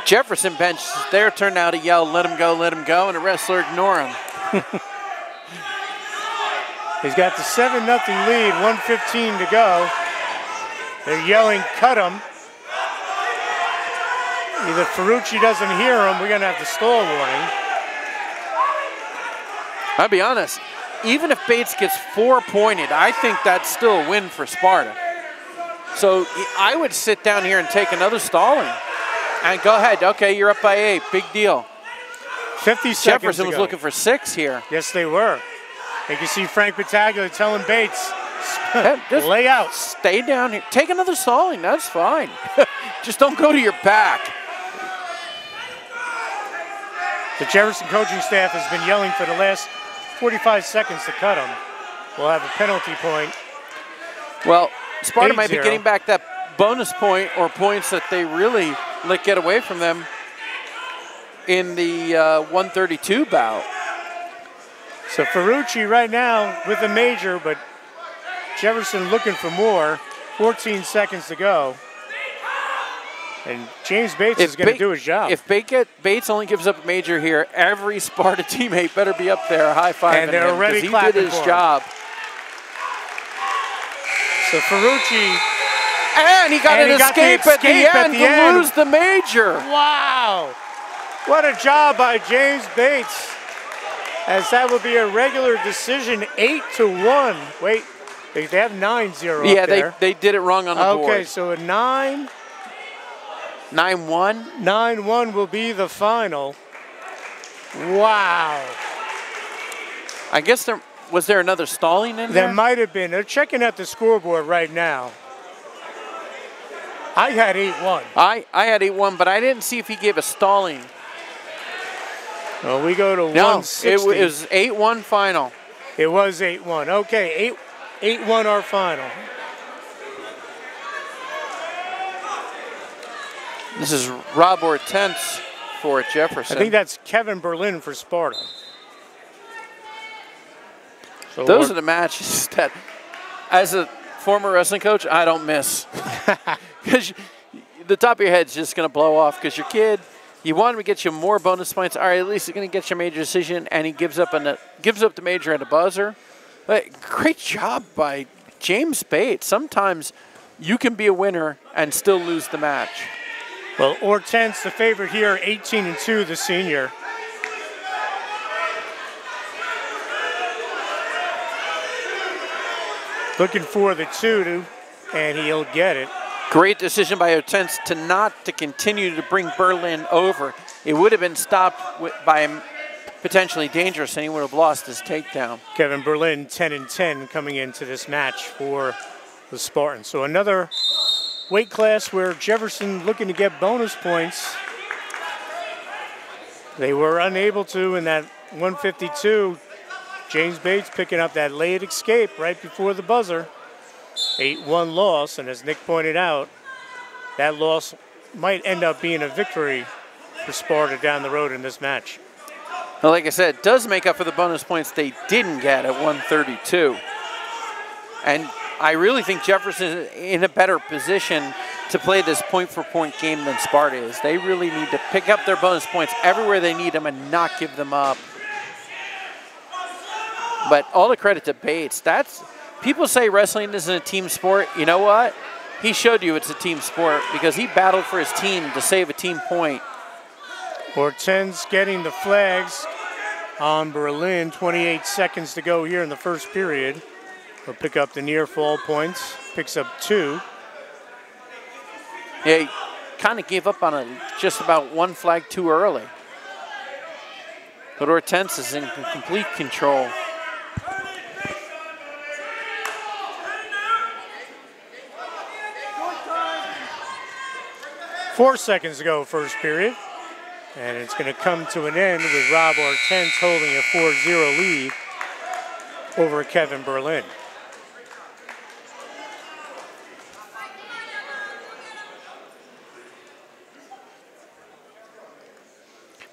Jefferson bench there turned out to yell, let him go, and the wrestler ignore him. He's got the 7-0 lead, 1:15 to go. They're yelling, cut him. Either Ferrucci doesn't hear him, we're going to have the stall warning. I'll be honest, even if Bates gets 4 pointed, I think that's still a win for Sparta. So I would sit down here and take another stalling. And go ahead. Okay, you're up by 8. Big deal. 50 seconds Jefferson to was go. looking for 6 here. Yes, they were. You can see Frank Battaglia telling Bates, lay out. Stay down here. Take another stalling. That's fine. Just don't go to your back. The Jefferson coaching staff has been yelling for the last 45 seconds to cut him. We'll have a penalty point. Well, Sparta might be 8-0. getting back that bonus point or points that they really let get away from them in the 132 bout. So Ferrucci right now with a major, but Jefferson looking for more. 14 seconds to go. And James Bates is going to do his job. If Bates only gives up a major here, every Sparta teammate better be up there high-fiving him. And they're already clapping he did his job. So Ferrucci. And he got an escape at the end to lose the major. Wow. What a job by James Bates. As that would be a regular decision, 8-1. Wait, they have 9-0 Yeah, up there. they did it wrong on the board. Okay, so a 9. 9-1. 9-1 will be the final. Wow. I guess was there another stalling in there? There might have been. They're checking out the scoreboard right now. I had 8-1. I had 8-1, but I didn't see if he gave a stalling. Well, we go to No, 160. it was 8-1 final. It was 8-1. Okay, 8-1 our final. This is Rob Hortense for Jefferson. I think that's Kevin Berlin for Sparta. So those are the matches that, as a former wrestling coach, I don't miss. Because the top of your head's just going to blow off because your kid, you want him to get you more bonus points. All right, at least he's going to get you a major decision, and he gives up the major at a buzzer. But great job by James Bates. Sometimes you can be a winner and still lose the match. Well, Hortense, the favorite here, 18-2, the senior. Looking for the 2, and he'll get it. Great decision by Hortense to continue to bring Berlin over. It would have been stopped by him potentially dangerous, and he would have lost his takedown. Kevin Berlin, 10-10, coming into this match for the Spartans. So another weight class where Jefferson looking to get bonus points. They were unable to in that 152. James Bates picking up that late escape right before the buzzer. 8-1 loss, and as Nick pointed out, that loss might end up being a victory for Sparta down the road in this match. Well, like I said, it does make up for the bonus points they didn't get at 132. And I really think Jefferson is in a better position to play this point-for-point game than Sparta is. They really need to pick up their bonus points everywhere they need them and not give them up. But all the credit to Bates. People say wrestling isn't a team sport. You know what? He showed you it's a team sport because he battled for his team to save a team point. Hortense getting the flags on Berlin. 28 seconds to go here in the first period. He'll pick up the near fall points. Picks up 2. Yeah, he kind of gave up on just about one flag too early. But Hortense is in complete control. Four seconds to go, first period. And it's going to come to an end with Rob Hortense holding a 4-0 lead over Kevin Berlin.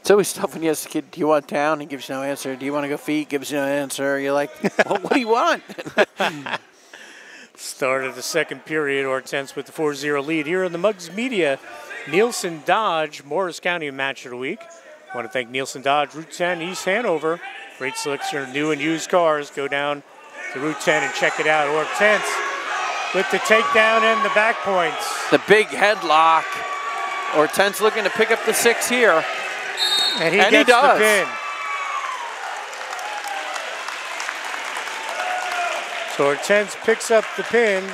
It's always tough when you ask a kid, do you want down? He gives you no answer. Do you want to go feet? Gives you no answer. You're like, well, what do you want? Start of the second period, Hortense with the 4-0 lead here in the Muggs Media Nielsen Dodge Morris County Match of the Week. I want to thank Nielsen Dodge, Route 10, East Hanover. Great selection of new and used cars. Go down to Route 10 and check it out. Hortense with the takedown and the back points. The big headlock. Hortense looking to pick up the 6 here. And he gets the pin. So Hortense picks up the pin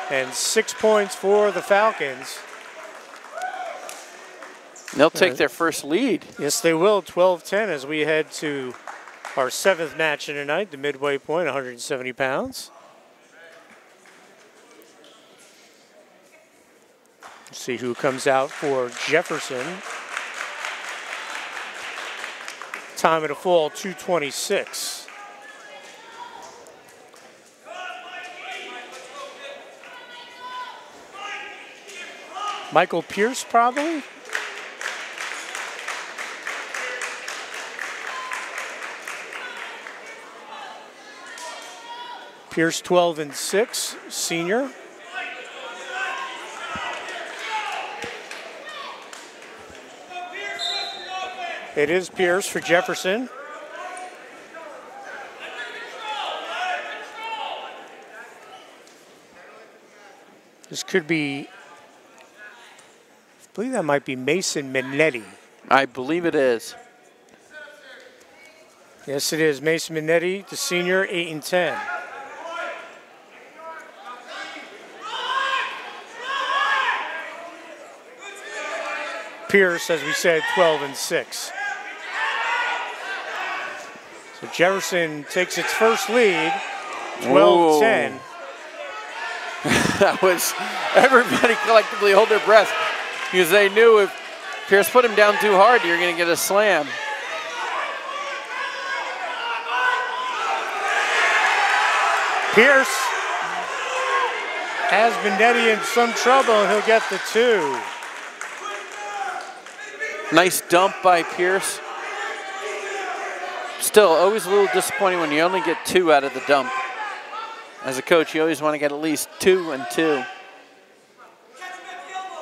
and 6 points for the Falcons. They'll take their first lead. Yes, they will, 12-10 as we head to our 7th match of the night, the midway point, 170 pounds. Let's see who comes out for Jefferson. Time of the fall, 2:26. Michael Pierce, probably? Pierce 12-6, senior. It is Pierce for Jefferson. This could be, I believe that might be Mason Minetti. I believe it is. Yes, it is. Mason Minetti, the senior, 8-10. Pierce, as we said, 12-6. So Jefferson takes its first lead, 12-10. That was everybody collectively hold their breath because they knew if Pierce put him down too hard, you're going to get a slam. Pierce has Minetti in some trouble, and he'll get the 2. Nice dump by Pierce. Still, always a little disappointing when you only get 2 out of the dump. As a coach, you always want to get at least 2 and 2.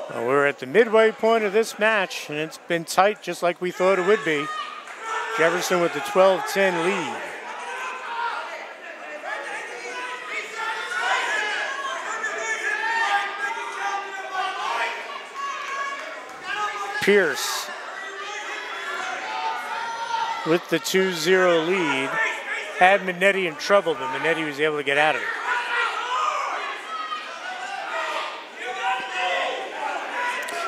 Well, we're at the midway point of this match, and it's been tight just like we thought it would be. Jefferson with the 12-10 lead. Pierce with the 2-0 lead had Minetti in trouble, but Minetti was able to get out of it.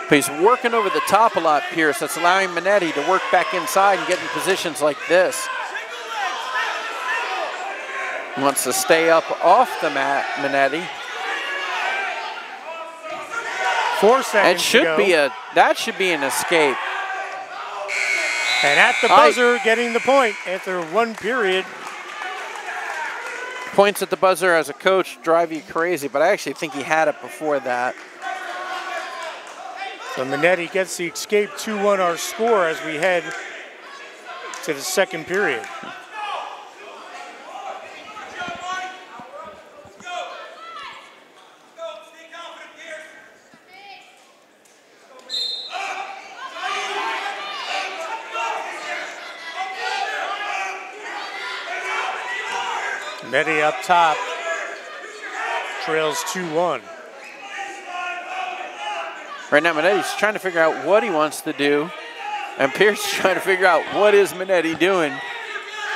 But he's working over the top a lot, Pierce. That's allowing Minetti to work back inside and get in positions like this. He wants to stay up off the mat, Minetti. 4 seconds It should to go. be that should be an escape. And at the buzzer, getting the point after 1 period. Points at the buzzer as a coach drive you crazy, but I actually think he had it before that. So Minetti gets the escape, 2-1 our score as we head to the second period. Minetti up top, trails 2-1. Right now, Minetti's trying to figure out what he wants to do, and Pierce is trying to figure out what is Minetti doing.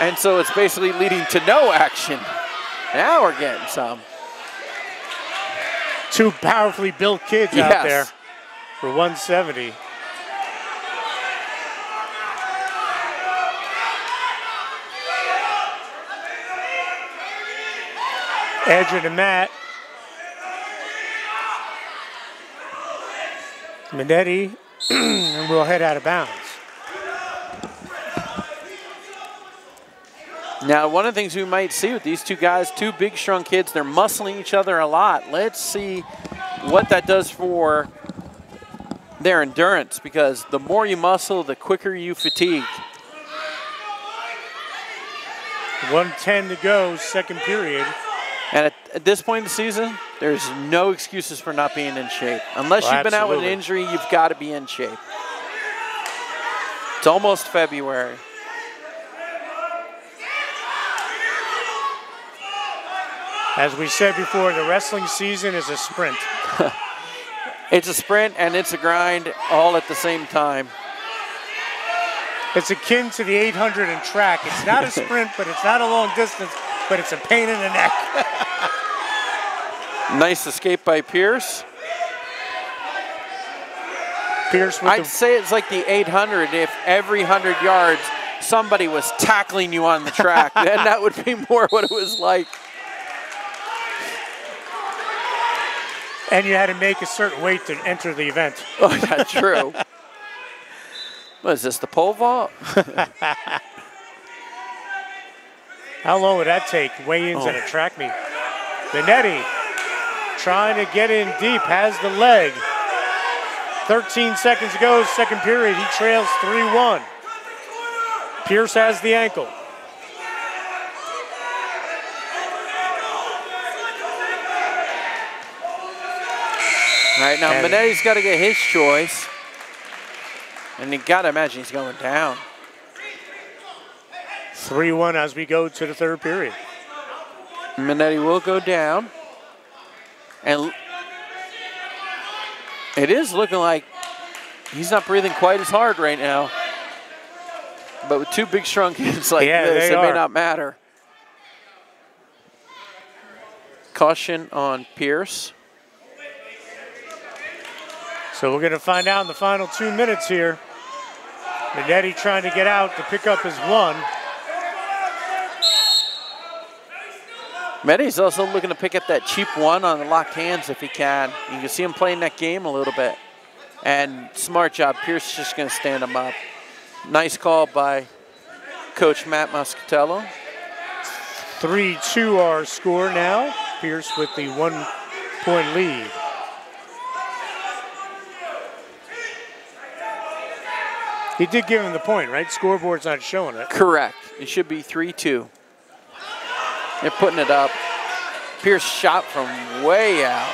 And so it's basically leading to no action. Now we're getting some. 2 powerfully built kids out there for 170. Edge of the mat. Minetti, and we'll head out of bounds. Now, one of the things we might see with these 2 guys, 2 big, strong kids, they're muscling each other a lot. Let's see what that does for their endurance, because the more you muscle, the quicker you fatigue. 1:10 to go, second period. And at this point in the season, there's no excuses for not being in shape. Unless you've been out with an injury, you've got to be in shape. It's almost February. As we said before, the wrestling season is a sprint. It's a sprint and it's a grind all at the same time. It's akin to the 800 in track. It's not a sprint, but it's not a long distance, but it's a pain in the neck. Nice escape by Pierce. Pierce with I'd say it's like the 800 if every 100 yards somebody was tackling you on the track. Then that would be more what it was like. And you had to make a certain weight to enter the event. Oh, that's true. What is this, the pole vault? How long would that take? Weigh-ins at a track meet. Minetti trying to get in deep, has the leg. 13 seconds to go, second period. He trails 3-1. Pierce has the ankle. All right, now Minetti's got to get his choice. And you got to imagine he's going down. 3-1 as we go to the third period. Minetti will go down. And it is looking like he's not breathing quite as hard right now. But with 2 big, strong kids like this, it may not matter. Caution on Pierce. So we're going to find out in the final 2 minutes here. Minetti trying to get out to pick up his 1. Meddy's also looking to pick up that cheap one on the locked hands if he can. You can see him playing that game a little bit. And smart job. Pierce is just going to stand him up. Nice call by Coach Matt Muscatello. 3-2 our score now. Pierce with the 1-point lead. He did give him the point, right? Scoreboard's not showing it. Correct. It should be 3-2. They're putting it up. Pierce shot from way out.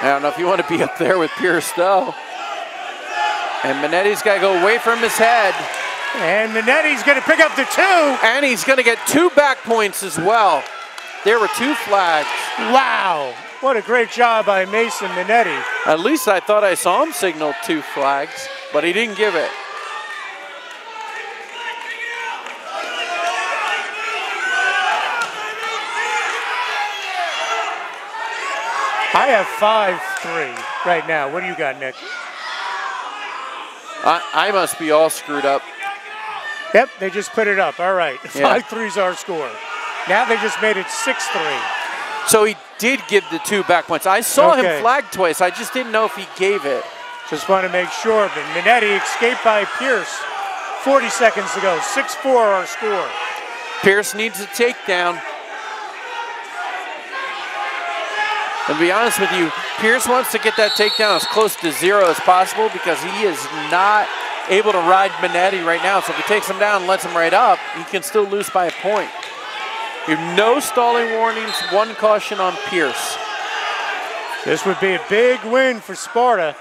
I don't know if you want to be up there with Pierce, though. And Minetti's got to go away from his head. And Minetti's going to pick up the 2. And he's going to get 2 back points as well. There were 2 flags. Wow. What a great job by Mason Minetti. At least I thought I saw him signal 2 flags, but he didn't give it. I have 5-3 right now. What do you got, Nick? I must be all screwed up. Yep, they just put it up. All right. Yeah. 5-3's our score. Now they just made it 6-3. So he did give the 2 back points. I saw him flag twice. I just didn't know if he gave it. Just want to make sure. But Minetti escaped by Pierce. 40 seconds to go. 6-4 our score. Pierce needs a takedown. And to be honest with you, Pierce wants to get that takedown as close to 0 as possible because he is not able to ride Minetti right now. So if he takes him down and lets him right up, he can still lose by a point. You have no stalling warnings, 1 caution on Pierce. This would be a big win for Sparta.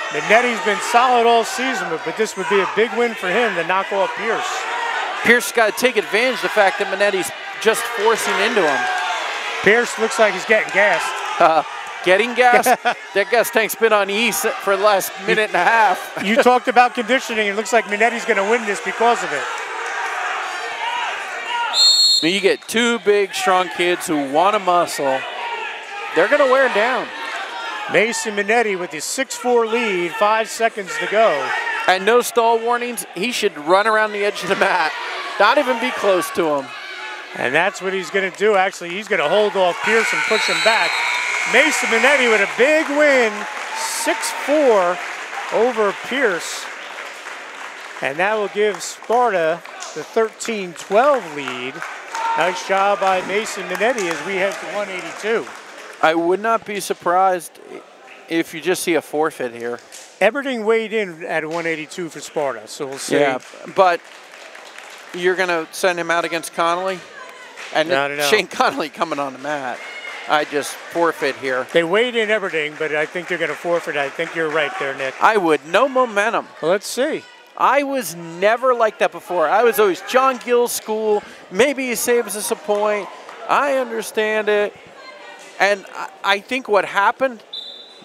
Minetti's been solid all season, but this would be a big win for him to knock off Pierce. Pierce got to take advantage of the fact that Minetti's just forcing into him. Pierce looks like he's getting gassed. Getting gas? That gas tank's been on E for the last minute and a half. You talked about conditioning. It looks like Minetti's going to win this because of it. I mean, you get 2 big, strong kids who want to muscle. They're going to wear down. Mason Minetti with his 6-4 lead, 5 seconds to go. And no stall warnings. He should run around the edge of the mat, not even be close to him. And that's what he's going to do. Actually, he's going to hold off Pierce and push him back. Mason Minetti with a big win, 6-4 over Pierce. And that will give Sparta the 13-12 lead. Nice job by Mason Minetti as we head to 182. I would not be surprised if you just see a forfeit here. Everything weighed in at 182 for Sparta, so we'll see. Yeah, but you're going to send him out against Connolly? And No. Shane Connolly coming on the mat. I just forfeit here. They weighed in everything, but I think they're going to forfeit. I think you're right there, Nick. I would. No momentum. Well, let's see. I was never like that before. I was always John Gill's school. Maybe he saves us a point. I understand it. And I think what happened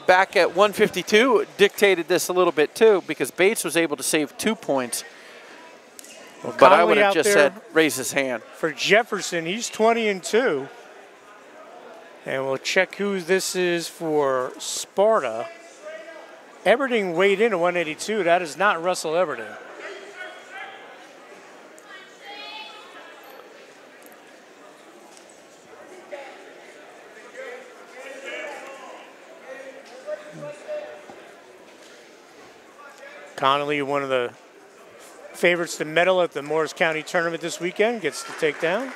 back at 152 dictated this a little bit too, because Bates was able to save 2 points. Well, but I Connolly would have out just there said raise his hand. For Jefferson, he's 20-2. And we'll check who this is for Sparta. Everding weighed in at 182. That is not Russell Everding. Connolly, one of the favorites to medal at the Morris County tournament this weekend, gets the takedown.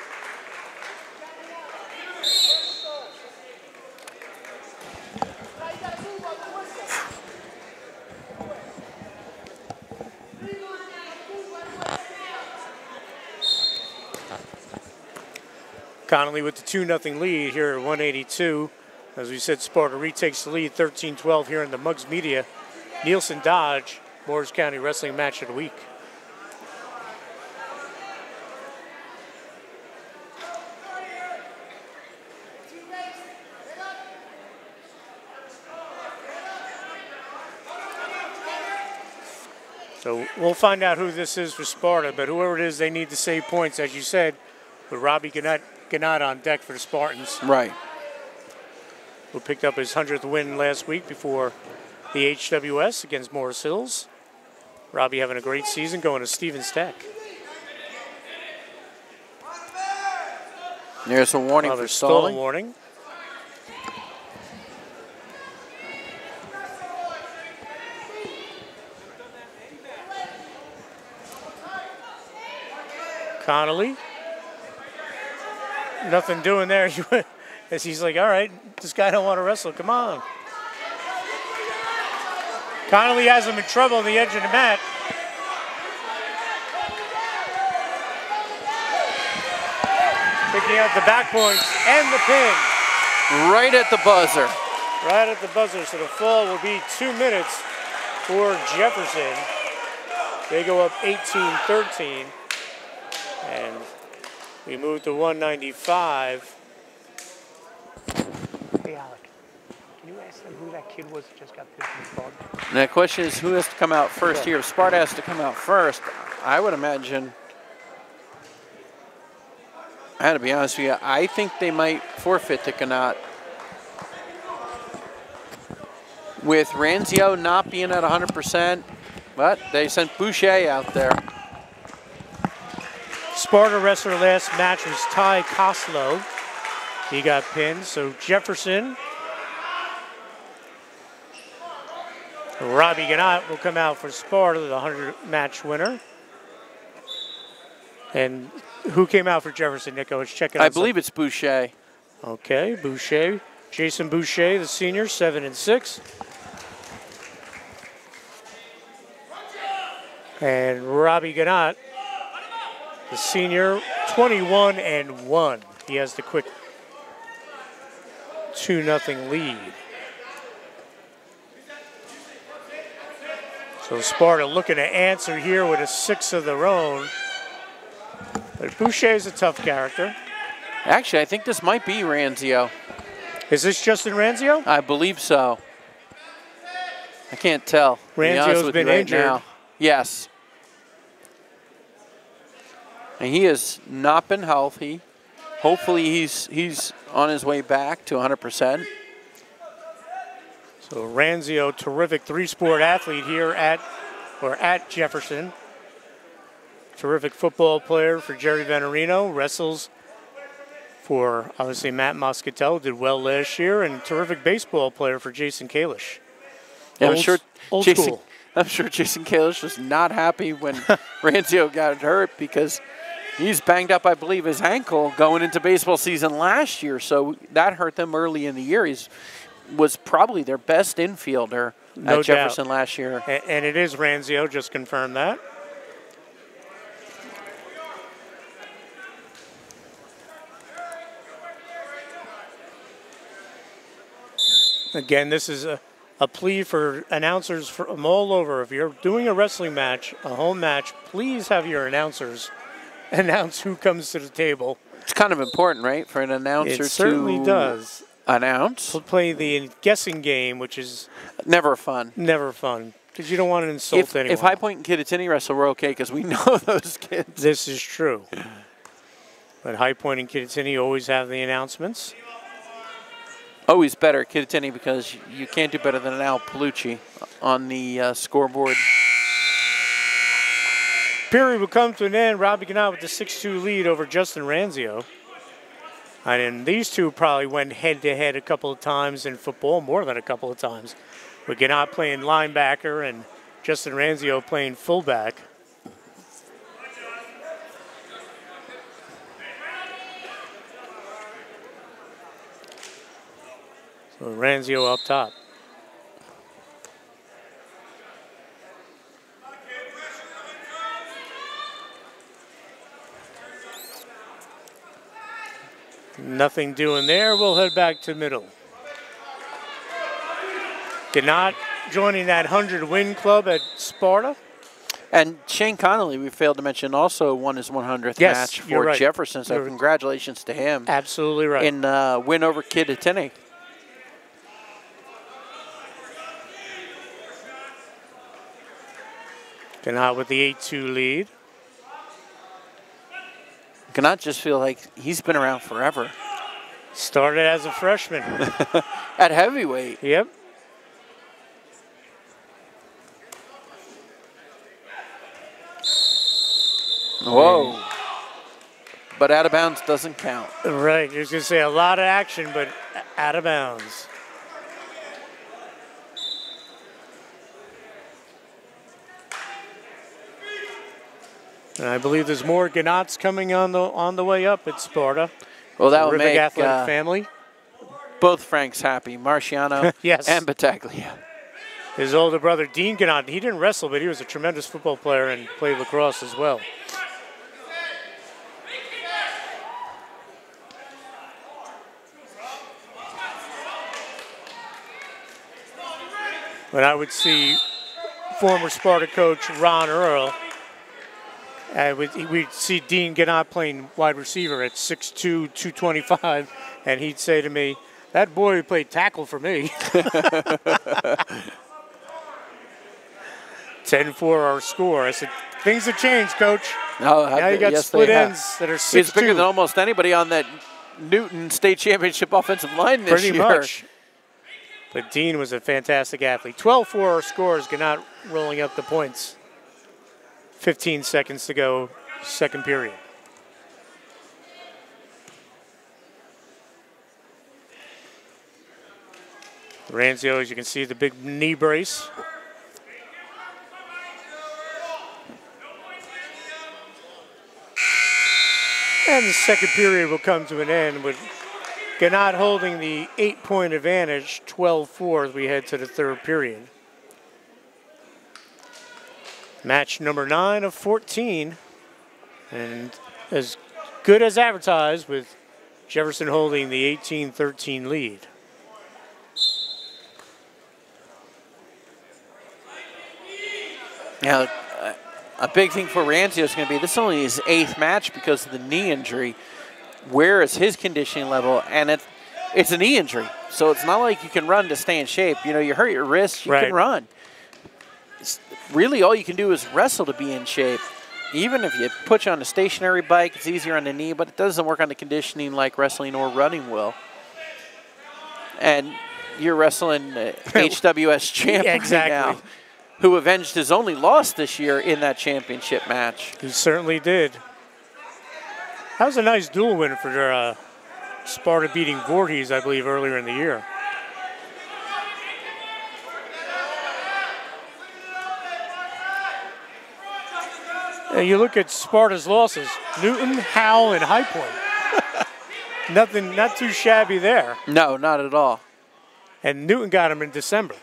Connolly with the 2-0 lead here at 182. As we said, Sparta retakes the lead 13-12 here in the Muggs Media Nielsen Dodge Morris County Wrestling Match of the Week. So we'll find out who this is for Sparta, but whoever it is, they need to save points, as you said, with Robbie Gannett on deck for the Spartans. Right. Who picked up his 100th win last week before the HWS against Morris Hills. Robbie having a great season going to Stevens Tech. There's a warning for stalling. Warning. Connolly. Nothing doing there. As he's like, all right, this guy don't want to wrestle. Come on. Connolly has him in trouble on the edge of the mat. Picking out the back points and the pin. Right at the buzzer. Right at the buzzer. So the fall will be 2 minutes for Jefferson. They go up 18-13. And we move to 195. Hey, Alec, can you ask them who that kid was that just got picked in the ball? And that question is, who has to come out first here? If Sparta has to come out first, I would imagine, I had to be honest with you, I think they might forfeit to Ganat. With Ranzio not being at 100%, but they sent Boucher out there. Sparta wrestler last match was Ty Koslow. He got pinned, so Jefferson. Robbie Ganat will come out for Sparta, the 100-match winner. And who came out for Jefferson, Nico? Let's check it out. I believe it's Boucher. Okay, Boucher. Jason Boucher, the senior, 7-6. And Robbie Ganat, the senior, 21-1. He has the quick 2-0 lead. So Sparta looking to answer here with a 6 of their own. But Boucher is a tough character. Actually, I think this might be Ranzio. Is this Justin Ranzio? I believe so. I can't tell. Ranzio's been injured. Now. Yes. And he has not been healthy. Hopefully he's on his way back to 100%. So Ranzio, terrific three-sport athlete here at Jefferson. Terrific football player for Jerry Venarino. Wrestles for, obviously, Matt Moscatel. Did well last year. And terrific baseball player for Jason Kalish. Yeah, old school. I'm sure Jason Kalish was not happy when Ranzio got hurt because he's banged up, I believe, his ankle going into baseball season last year. So that hurt them early in the year. He was probably their best infielder at Jefferson last year. And it is Ranzio, just confirmed that. Again, this is a plea for announcers from all over. If you're doing a wrestling match, a home match, please have your announcers announce who comes to the table. It's kind of important, right, for an announcer it certainly to does. Announce. We'll play the guessing game, which is never fun. Never fun, because you don't want to insult anyone. If High Point and Kittatinny wrestle, we're okay, because we know those kids. This is true. But High Point and Kittatinny always have the announcements. Always better at Kittatinny because you can't do better than an Al Palucci on the scoreboard. Period will come to an end. Robbie Ganat with the 6-2 lead over Justin Ranzio. And these two probably went head-to-head a couple of times in football, more than a couple of times. With Ganat playing linebacker and Justin Ranzio playing fullback. So Ranzio up top. Nothing doing there. We'll head back to middle. Ganat joining that 100-win club at Sparta. And Shane Connolly, we failed to mention, also won his 100th match for Jefferson. So congratulations to him. Absolutely right. In win over Kittatinny. Ganat with the 8-2 lead. Ganat just feel like he's been around forever. Started as a freshman. At heavyweight. Yep. Whoa. but out of bounds doesn't count. Right, you're going to say a lot of action, but out of bounds. And I believe there's more Gannats coming on the way up at Sparta. Well, that would terrific make athletic family. Both Franks happy, Marciano yes. and Battaglia. His older brother, Dean Gannat, he didn't wrestle, but he was a tremendous football player and played lacrosse as well. But I would see former Sparta coach Ron Earl. We'd see Dean Gannat playing wide receiver at 6'2", 225, and he'd say to me, "That boy played tackle for me." 10-4 our score. I said, "Things have changed, Coach. No, now you got split ends that are 6'2". He's bigger than almost anybody on that Newton State Championship offensive line this year. Pretty much. But Dean was a fantastic athlete. 12-4 our scores, Gannat rolling up the points. 15 seconds to go, second period. Ranzio, as you can see, the big knee brace. And the second period will come to an end with Gannat holding the 8-point advantage, 12-4 as we head to the third period. Match number 9 of 14, and as good as advertised with Jefferson holding the 18-13 lead. Now, a big thing for Ranzio is going to be this is only his 8th match because of the knee injury. Where is his conditioning level? And it's a knee injury, so it's not like you can run to stay in shape. You know, you hurt your wrist, you can run. Really, all you can do is wrestle to be in shape. Even if you put you on a stationary bike, it's easier on the knee, but it doesn't work on the conditioning like wrestling or running will. And you're wrestling HWS champion now, who avenged his only loss this year in that championship match. He certainly did. That was a nice dual win for Sparta beating Voorhees, I believe, earlier in the year. You look at Sparta's losses, Newton, Howell, and High Point. Nothing, not too shabby there. No, not at all. And Newton got him in December.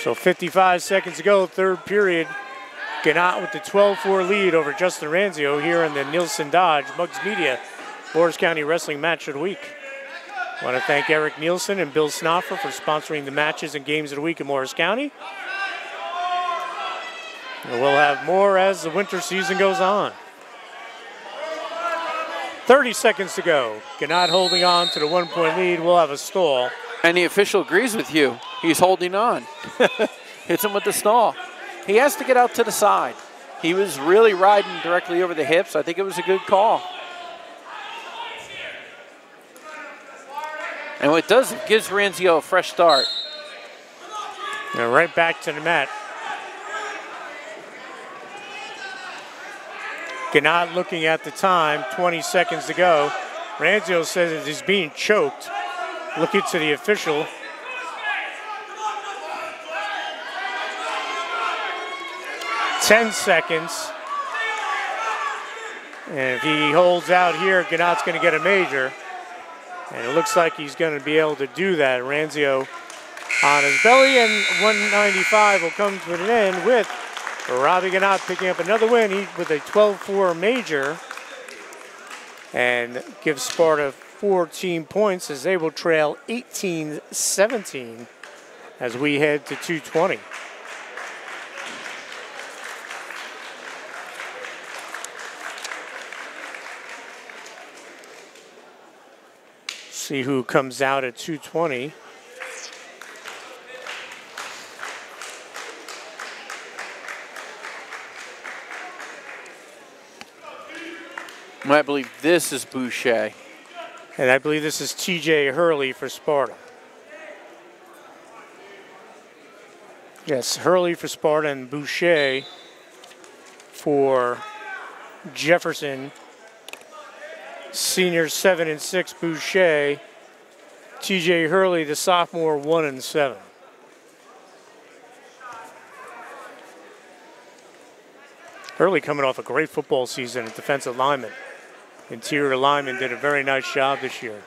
So 55 seconds to go, third period. Gannat with the 12-4 lead over Justin Ranzio here in the Nielsen Dodge Muggs Media Morris County Wrestling Match of the Week. I want to thank Eric Nielsen and Bill Snoffer for sponsoring the matches and games of the week in Morris County. And we'll have more as the winter season goes on. 30 seconds to go. Gannat holding on to the 1-point lead. We'll have a stall. And the official agrees with you. He's holding on. Hits him with the stall. He has to get out to the side. He was really riding directly over the hips. I think it was a good call. And what it does, it gives Ranzio a fresh start. And right back to the mat. Gannat looking at the time, 20 seconds to go. Ranzio says that he's being choked. Looking to the official. "10 seconds. And if he holds out here, Gannat's going to get a major. And it looks like he's going to be able to do that. Ranzio on his belly, and 195 will come to an end with Robbie Gannat picking up another win with a 12-4 major and gives Sparta 14 points as they will trail 18-17 as we head to 2:20. See who comes out at 2:20. I believe this is Boucher. And I believe this is TJ Hurley for Sparta. Yes, Hurley for Sparta and Boucher for Jefferson, senior 7-6 Boucher, TJ Hurley, the sophomore, 1-7. Hurley coming off a great football season at defensive lineman. Interior lineman did a very nice job this year.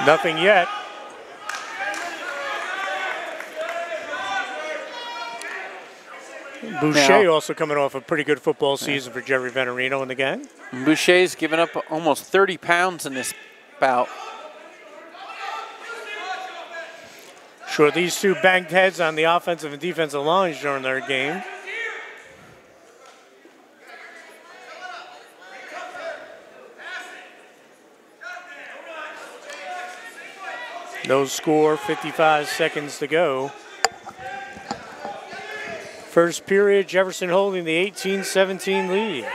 Nothing yet. Boucher also coming off a pretty good football season for Jerry Venturino and the gang. Boucher's given up almost 30 pounds in this bout. Sure, these two banged heads on the offensive and defensive lines during their game. No score, 55 seconds to go. First period, Jefferson holding the 18-17 lead.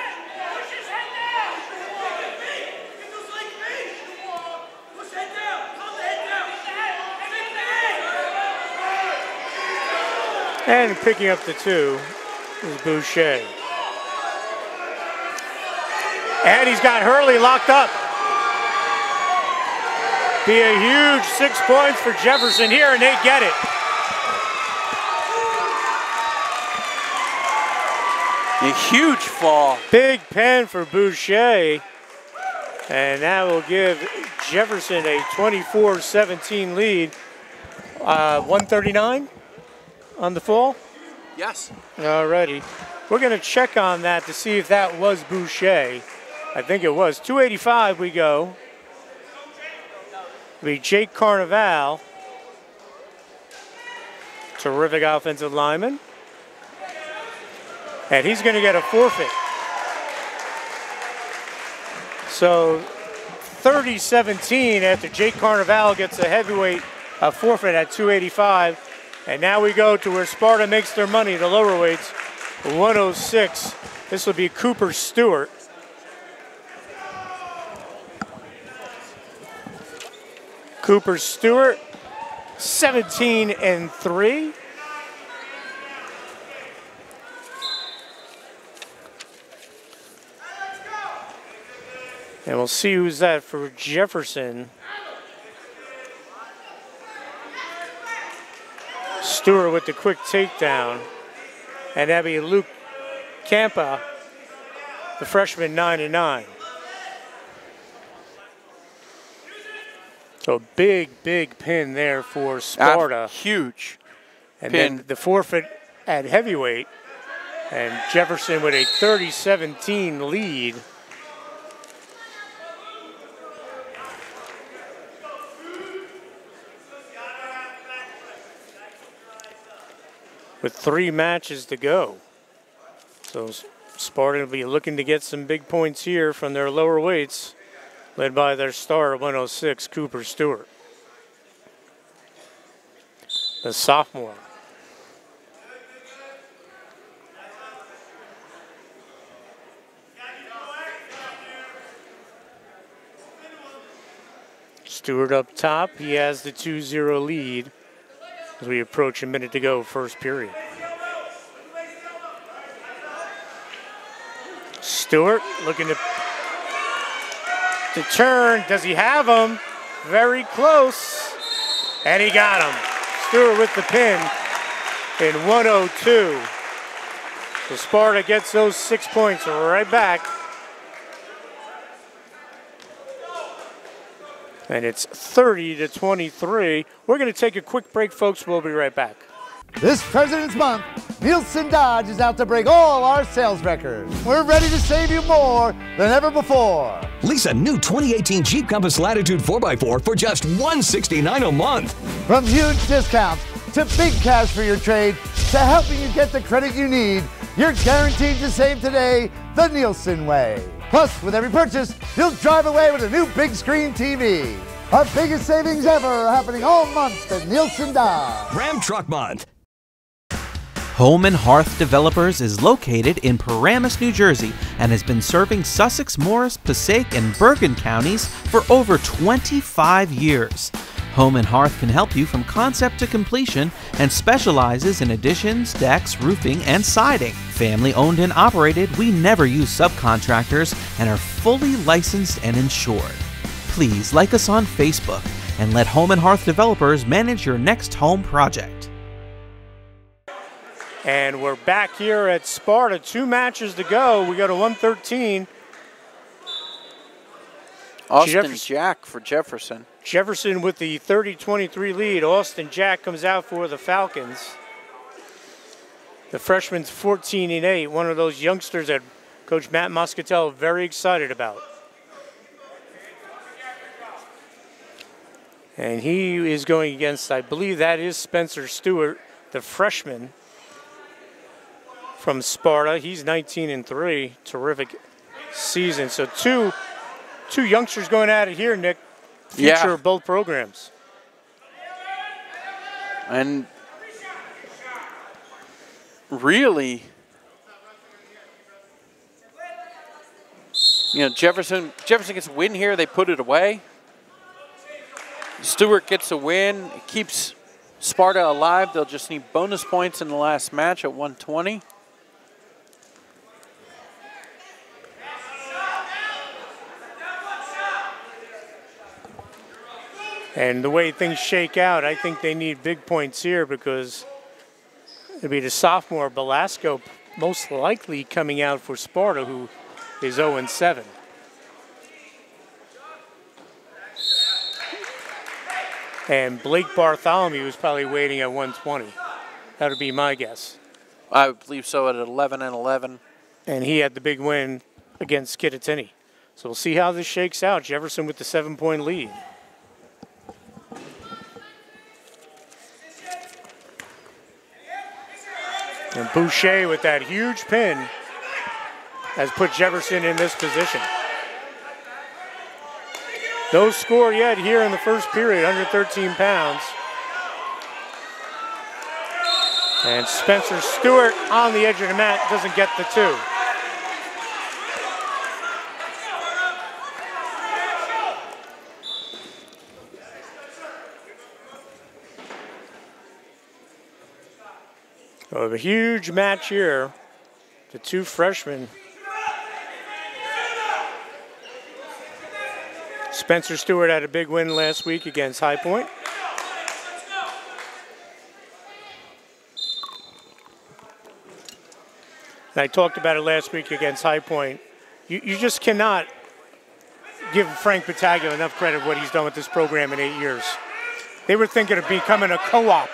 And picking up the 2 is Boucher. And he's got Hurley locked up. Be a huge 6 points for Jefferson here, and they get it. A huge fall. Big pen for Boucher. And that will give Jefferson a 24-17 lead. 139 on the fall? Yes. Alrighty. We're going to check on that to see if that was Boucher. I think it was. 285 we go. Be Jake Carnival. Terrific offensive lineman. And he's going to get a forfeit. So 30-17 after Jake Carnival gets a heavyweight forfeit at 285. And now we go to where Sparta makes their money, the lower weights, 106. This will be Cooper Stewart. Cooper Stewart, 17-3. And we'll see who's that for Jefferson. Stewart with the quick takedown. And that'd be Luke Campa, the freshman, 9-9. So big pin there for Sparta. Huge and pin. Then the forfeit at heavyweight. And Jefferson with a 30-17 lead. With 3 matches to go. So Sparta will be looking to get some big points here from their lower weights, led by their star, 106, Cooper Stewart, the sophomore. Stewart up top. He has the 2-0 lead as we approach a minute to go, first period. Stewart looking to turn. Does he have him? Very close. And he got him. Stewart with the pin in 102. So Sparta gets those 6 points right back. And it's 30-23. We're going to take a quick break, folks. We'll be right back. This President's Month, Nielsen Dodge is out to break all our sales records. We're ready to save you more than ever before. Lease a new 2018 Jeep Compass Latitude 4x4 for just $169 a month. From huge discounts to big cash for your trade to helping you get the credit you need, you're guaranteed to save today the Nielsen way. Plus, with every purchase, you'll drive away with a new big screen TV. Our biggest savings ever are happening all month at Nielsen Dodge. Ram Truck Month. Home and Hearth Developers is located in Paramus, New Jersey, and has been serving Sussex, Morris, Passaic, and Bergen counties for over 25 years. Home and Hearth can help you from concept to completion and specializes in additions, decks, roofing, and siding. Family owned and operated, we never use subcontractors and are fully licensed and insured. Please like us on Facebook and let Home and Hearth Developers manage your next home project. And we're back here at Sparta. 2 matches to go. We go to 113. Austin Jack for Jefferson. Jefferson with the 30-23 lead. Austin Jack comes out for the Falcons. The freshman's 14-8. One of those youngsters that Coach Matt Moscatel very excited about. And he is going against, I believe that is Spencer Stewart, the freshman from Sparta. He's 19-3. Terrific season. So two youngsters going at it here, Nick. Future of both programs. And really, Jefferson gets a win here. They put it away. Stewart gets a win. It keeps Sparta alive. They'll just need bonus points in the last match at 120. And the way things shake out, I think they need big points here because it'll be the sophomore Belasco most likely coming out for Sparta, who is 0-7. And Blake Bartholomew is probably waiting at 120. That would be my guess. I would believe so at 11-11. And he had the big win against Kittatinny. So we'll see how this shakes out. Jefferson with the 7-point lead. And Boucher with that huge pin has put Jefferson in this position. No score yet here in the first period, 113 pounds. And Spencer Stewart on the edge of the mat doesn't get the 2. So a huge match here. The 2 freshmen. Spencer Stewart had a big win last week against High Point. And I talked about it last week against High Point. You just cannot give Frank Battaglia enough credit for what he's done with this program in 8 years. They were thinking of becoming a co-op,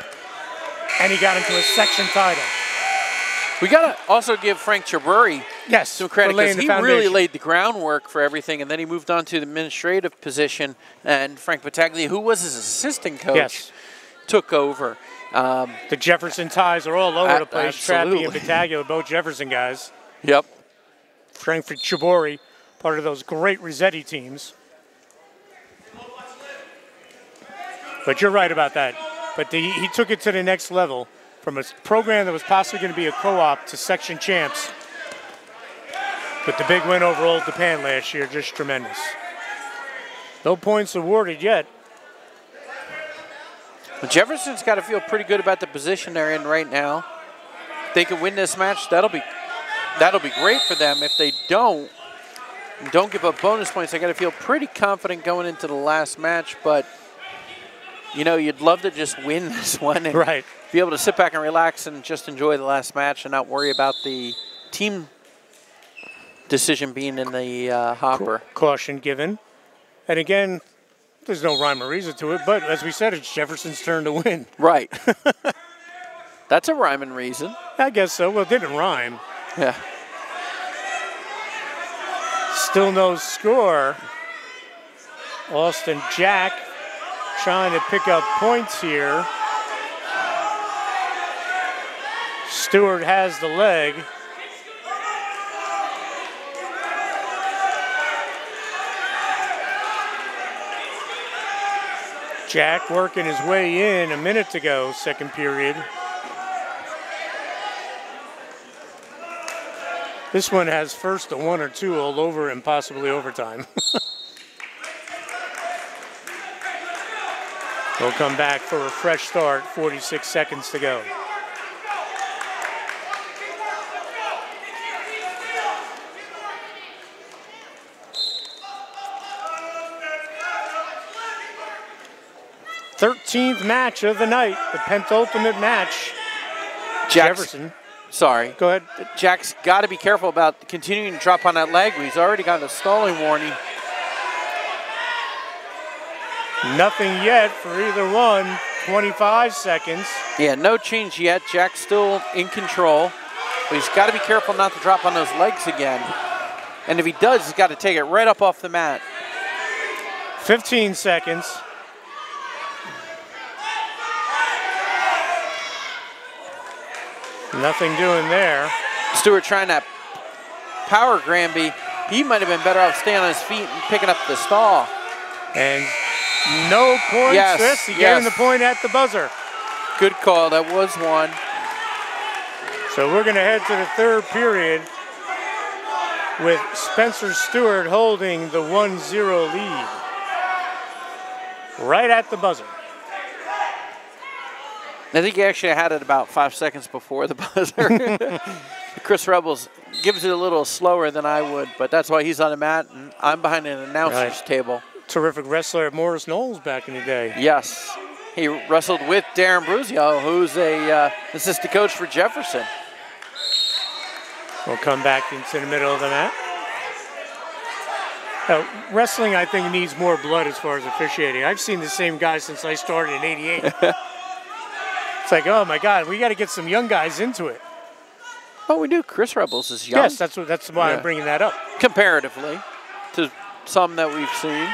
and he got into a section title. We got to also give Frank Cherbury some credit because he really laid the groundwork for everything, and then he moved on to the administrative position, and Frank Battaglia, who was his assistant coach, took over. The Jefferson ties are all over the place. Trappy and Battaglia, both Jefferson guys. Yep. Frank Cherbury, part of those great Rossetti teams. But you're right about that. But he took it to the next level. From a program that was possibly going to be a co-op to section champs. With the big win over Old Japan last year, just tremendous. No points awarded yet. Well, Jefferson's got to feel pretty good about the position they're in right now. If they can win this match, that'll be great for them. If they don't give up bonus points, they got to feel pretty confident going into the last match. But you'd love to just win this one and be able to sit back and relax and just enjoy the last match and not worry about the team decision being in the hopper. Caution given. And again, there's no rhyme or reason to it, but as we said, it's Jefferson's turn to win. Right. That's a rhyme and reason. I guess so. Well, it didn't rhyme. Yeah. Still no score. Austin Jack trying to pick up points here. Stewart has the leg. Jack working his way in a minute to go, second period. This one has first to 1 or 2 all over and possibly overtime. We'll come back for a fresh start, 46 seconds to go. Thirteenth match of the night, the penultimate match. Jefferson. Sorry. Go ahead. Jack's got to be careful about continuing to drop on that leg. He's already got a stalling warning. Nothing yet for either one. 25 seconds. Yeah, no change yet. Jack's still in control. But he's got to be careful not to drop on those legs again. And if he does, he's got to take it right up off the mat. 15 seconds. Nothing doing there. Stewart trying that power Granby. He might have been better off staying on his feet and picking up the stall. And no points. Yes, He gave him the point at the buzzer. Good call. That was one. So we're going to head to the third period with Spencer Stewart holding the 1-0 lead. Right at the buzzer. I think he actually had it about 5 seconds before the buzzer. Chris Rebels gives it a little slower than I would, but that's why he's on the mat and I'm behind an announcer's table. Terrific wrestler at Morris Knowles back in the day. Yes. He wrestled with Darren Bruzio, who's a assistant coach for Jefferson. We'll come back into the middle of the mat. Wrestling, I think, needs more blood as far as officiating. I've seen the same guy since I started in '88. It's like, oh my God, we got to get some young guys into it. Oh, we do. Chris Rebels is young. Yes, that's why I'm bringing that up. Comparatively to some that we've seen.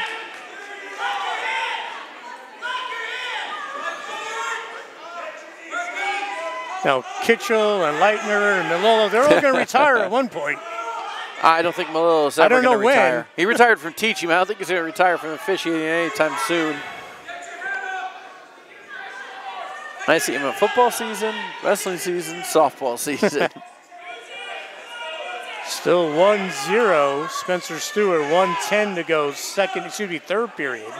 Now, Kitchell and Leitner and Malillo, they're all going to retire at one point. I don't think Malillo's ever going to retire. When. He retired from teaching. I don't think he's going to retire from officiating anytime soon. I see him in football season, wrestling season, softball season. Still 1-0. Spencer Stewart, 1:10 to go. Third period.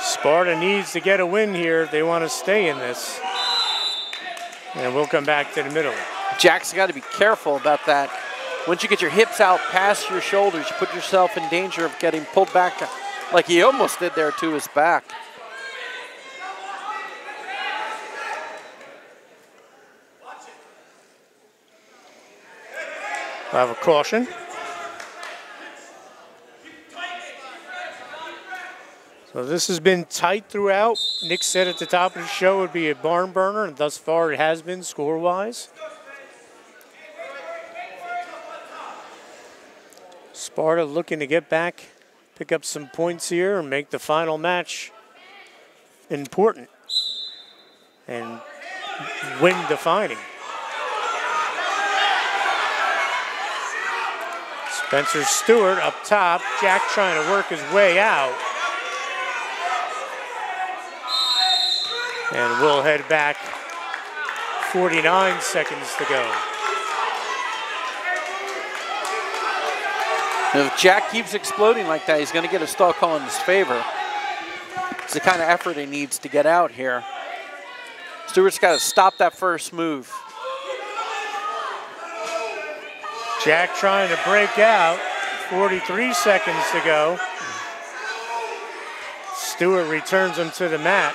Sparta needs to get a win here if they want to stay in this. And we'll come back to the middle. Jack's got to be careful about that. Once you get your hips out past your shoulders, you put yourself in danger of getting pulled back like he almost did there to his back. We'll have a caution. So this has been tight throughout. Nick said at the top of the show it would be a barn burner, and thus far it has been score-wise. Sparta looking to get back, pick up some points here, and make the final match important and win-defining. Spencer Stewart up top. Jack trying to work his way out. And we'll head back. 49 seconds to go. If Jack keeps exploding like that, he's going to get a stall call in his favor. It's the kind of effort he needs to get out here. Stewart's got to stop that first move. Jack trying to break out. 43 seconds to go. Stewart returns him to the mat.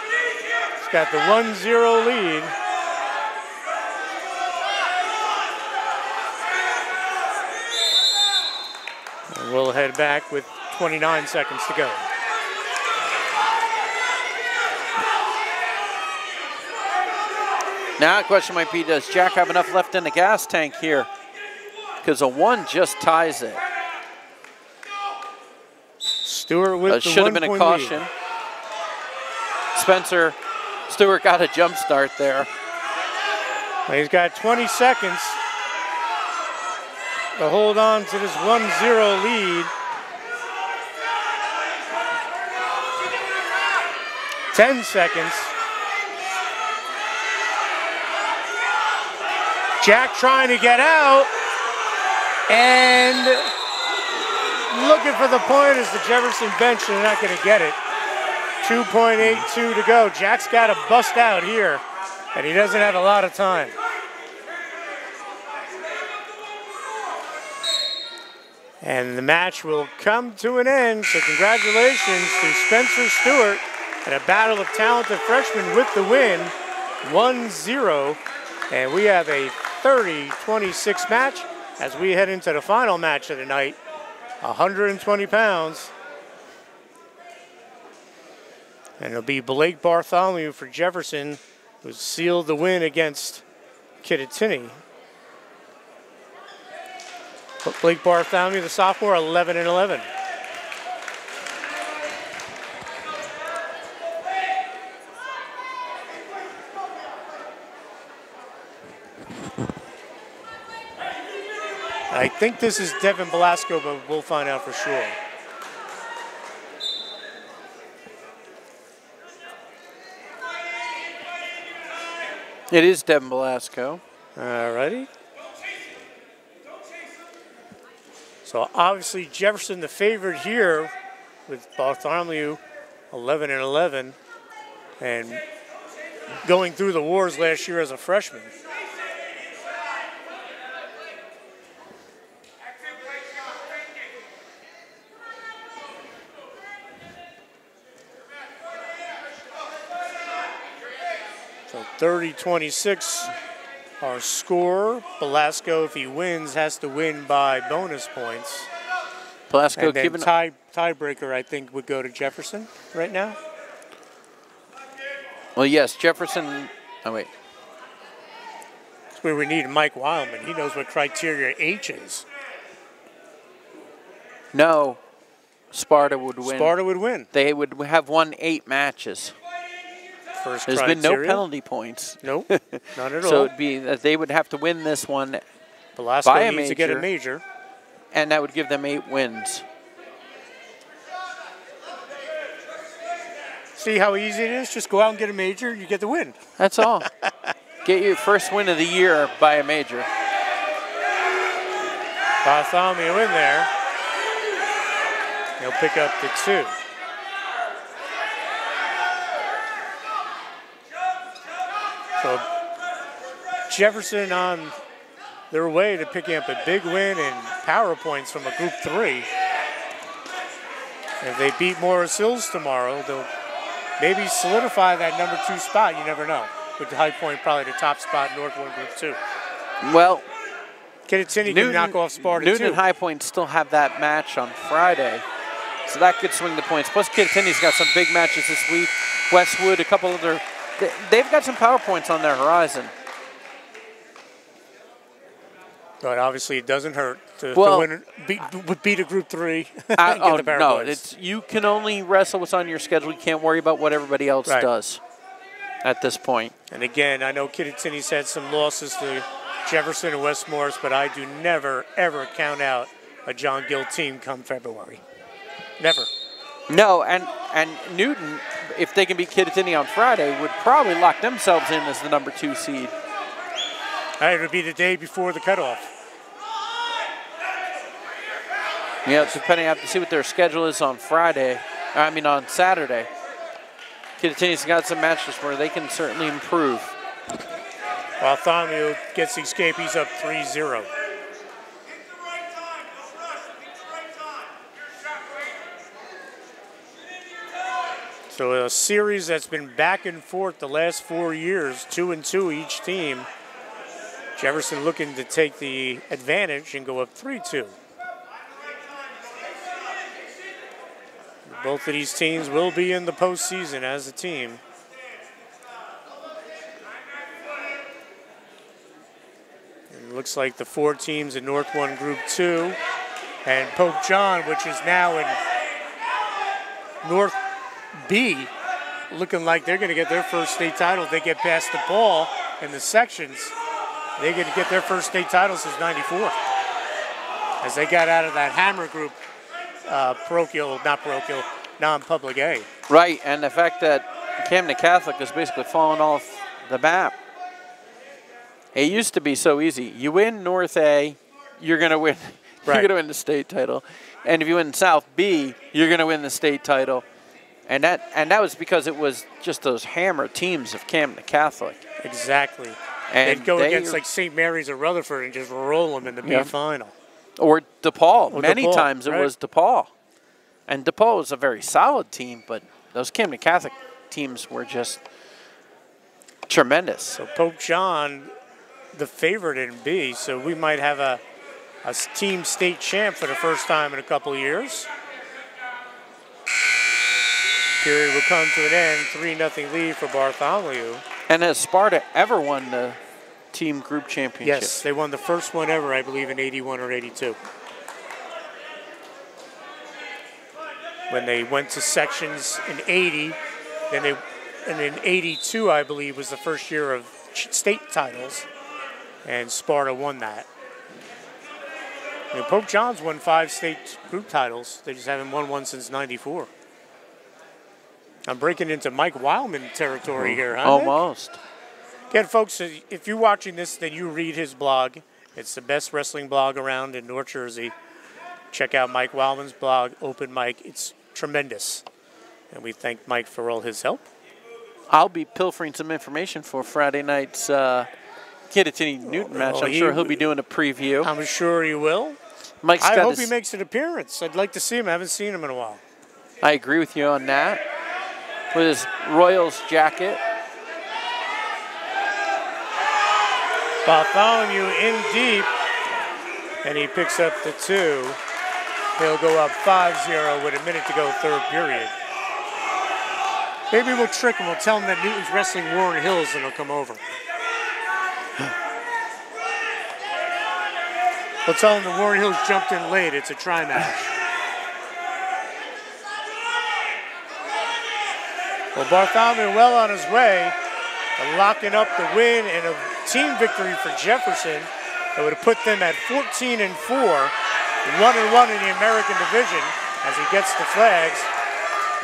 He's got the 1-0 lead. And we'll head back with 29 seconds to go. Now the question might be, does Jack have enough left in the gas tank here? Because a 1 just ties it. Stewart with the should have been a caution. Lead. Spencer Stewart got a jump start there. He's got 20 seconds to hold on to this 1-0 lead. 10 seconds. Jack trying to get out. And looking for the point is the Jefferson bench, and they're not going to get it. 2.82 to go. Jack's got to bust out here, and he doesn't have a lot of time. And the match will come to an end, so congratulations to Spencer Stewart and a battle of talented freshmen with the win, 1-0. And we have a 30-26 match as we head into the final match of the night, 120 pounds. And it'll be Blake Bartholomew for Jefferson, who sealed the win against Kittatinny. Blake Bartholomew, the sophomore, 11-11. I think this is Devin Velasco, but we'll find out for sure. It is Devin Velasco. All righty. So obviously Jefferson the favorite here with Bartholomew 11-11 and going through the wars last year as a freshman. So 30-26. Our score, Velasco, if he wins, has to win by bonus points. Velasco and then given tiebreaker, I think, would go to Jefferson right now. Well, yes, Jefferson. Oh, wait. That's where we need Mike Wildman. He knows what criteria H is. No, Sparta would win. Sparta would win. They would have won 8 matches. First There's criteria. been no penalty points. Nope, not at all. So it'd be that they would have to win this one Velasco by a needs major, to get a major. And that would give them 8 wins. See how easy it is? Just go out and get a major, you get the win. That's all. Get your first win of the year by a major. Bartholomew in there. He'll pick up the 2. So Jefferson on their way to picking up a big win and power points from a Group 3. If they beat Morris Hills tomorrow, they'll maybe solidify that number 2 spot. You never know. With the High Point probably the top spot in North 1 Group 2. Well, Kittatinny can knock off Sparta Newton too. and High Point still have that match on Friday. So that could swing the points. Plus Kittatinny's got some big matches this week. Westwood, a couple other. They've got some power points on their horizon. But obviously it doesn't hurt to beat a Group 3. And get the power no, points. you can only wrestle what's on your schedule. You can't worry about what everybody else does at this point. And again, I know Kittatinny's had some losses to Jefferson and West Morris, but I do never, ever count out a John Gill team come February. Never. No, and Newton, if they can beat Kittatinny on Friday, would probably lock themselves in as the number 2 seed. It would be the day before the cutoff. Yeah, depending, I have to see what their schedule is on on Saturday. Kittatinny's got some matches where they can certainly improve. Bartholomew gets the escape. He's up 3-0. So a series that's been back and forth the last 4 years, 2-2 each team. Jefferson looking to take the advantage and go up 3-2. Both of these teams will be in the postseason as a team. It looks like the 4 teams in North 1 Group 2 and Pope John, which is now in North B, looking like they're going to get their first state title if they get past the ball in the sections. They're going to get their first state title since '94, as they got out of that Hammer Group, non-public A. Right, and the fact that Camden Catholic has basically fallen off the map. It used to be so easy. You win North A, you're going to win. You're Right. going to win the state title. And if you win South B, you're going to win the state title. And that was because it was just those hammer teams of Camden Catholic. Exactly. And they'd go against like St. Mary's or Rutherford and just roll them in the B final. Or DePaul. Or Many DePaul, times it right. was DePaul. And DePaul was a very solid team, but those Camden Catholic teams were just tremendous. So Pope John, the favorite in B, so we might have a team state champ for the first time in a couple of years. Period will come to an end, 3-0 lead for Bartholomew. And has Sparta ever won the team group championship? Yes, they won the first one ever, I believe, in 81 or 82. When they went to sections in 80, and in 82, I believe, was the first year of state titles, and Sparta won that. And Pope John's won 5 state group titles. They just haven't won one since 94. I'm breaking into Mike Wildman territory here, huh, Nick? Almost. Again, folks, if you're watching this, then you read his blog. It's the best wrestling blog around in North Jersey. Check out Mike Wildman's blog, Open Mike. It's tremendous. And we thank Mike for all his help. I'll be pilfering some information for Friday night's Kittatinny Newton match. I'm sure he'll be doing a preview. I'm sure he will. Mike's I got hope he makes an appearance. I'd like to see him. I haven't seen him in a while. I agree with you on that. With his Royals jacket. Bartholomew in deep, and he picks up the 2. He'll go up 5-0 with a minute to go, third period. Maybe we'll trick him. We'll tell him that Newton's wrestling Warren Hills, and he'll come over. We'll tell him that Warren Hills jumped in late. It's a try match. Well, Bartholomew well on his way to locking up the win and a team victory for Jefferson that would have put them at 14-4, 1-1 in the American Division as he gets the flags.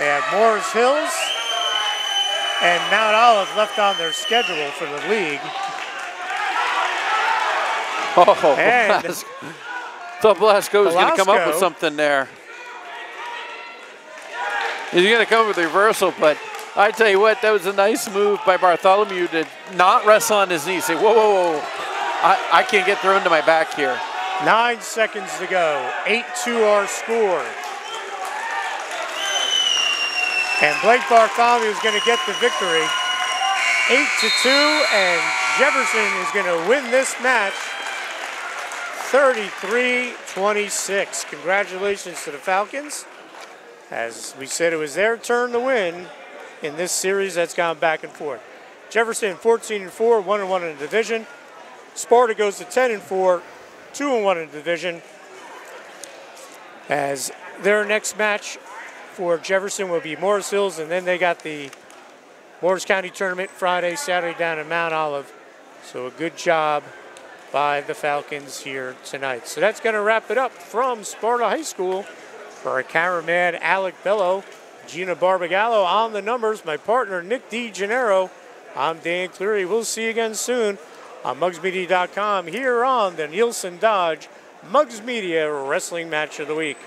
They have Morris Hills and Mount Olive left on their schedule for the league. Oh, And thought Blasco was going to come up with Blasco. something there. He's going to come with a reversal, but I tell you what, that was a nice move by Bartholomew to not wrestle on his knee. Say, whoa, whoa, whoa. I can't get thrown to my back here. 9 seconds to go. 8-2 our score. And Blake Bartholomew is going to get the victory. 8-2, and Jefferson is going to win this match 33-26. Congratulations to the Falcons. As we said, it was their turn to win in this series that's gone back and forth. Jefferson 14-4, 1-1 in the division. Sparta goes to 10-4, 2-1 in the division. As their next match for Jefferson will be Morris Hills, and then they got the Morris County Tournament Friday, Saturday down in Mount Olive. So a good job by the Falcons here tonight. So that's going to wrap it up from Sparta High School. For our cameraman, Alec Bello, Gina Barbagallo on the numbers, my partner, Nick DeGennaro, I'm Dan Cleary. We'll see you again soon on MugsMedia.com here on the Nielsen Dodge Mugs Media Wrestling Match of the Week.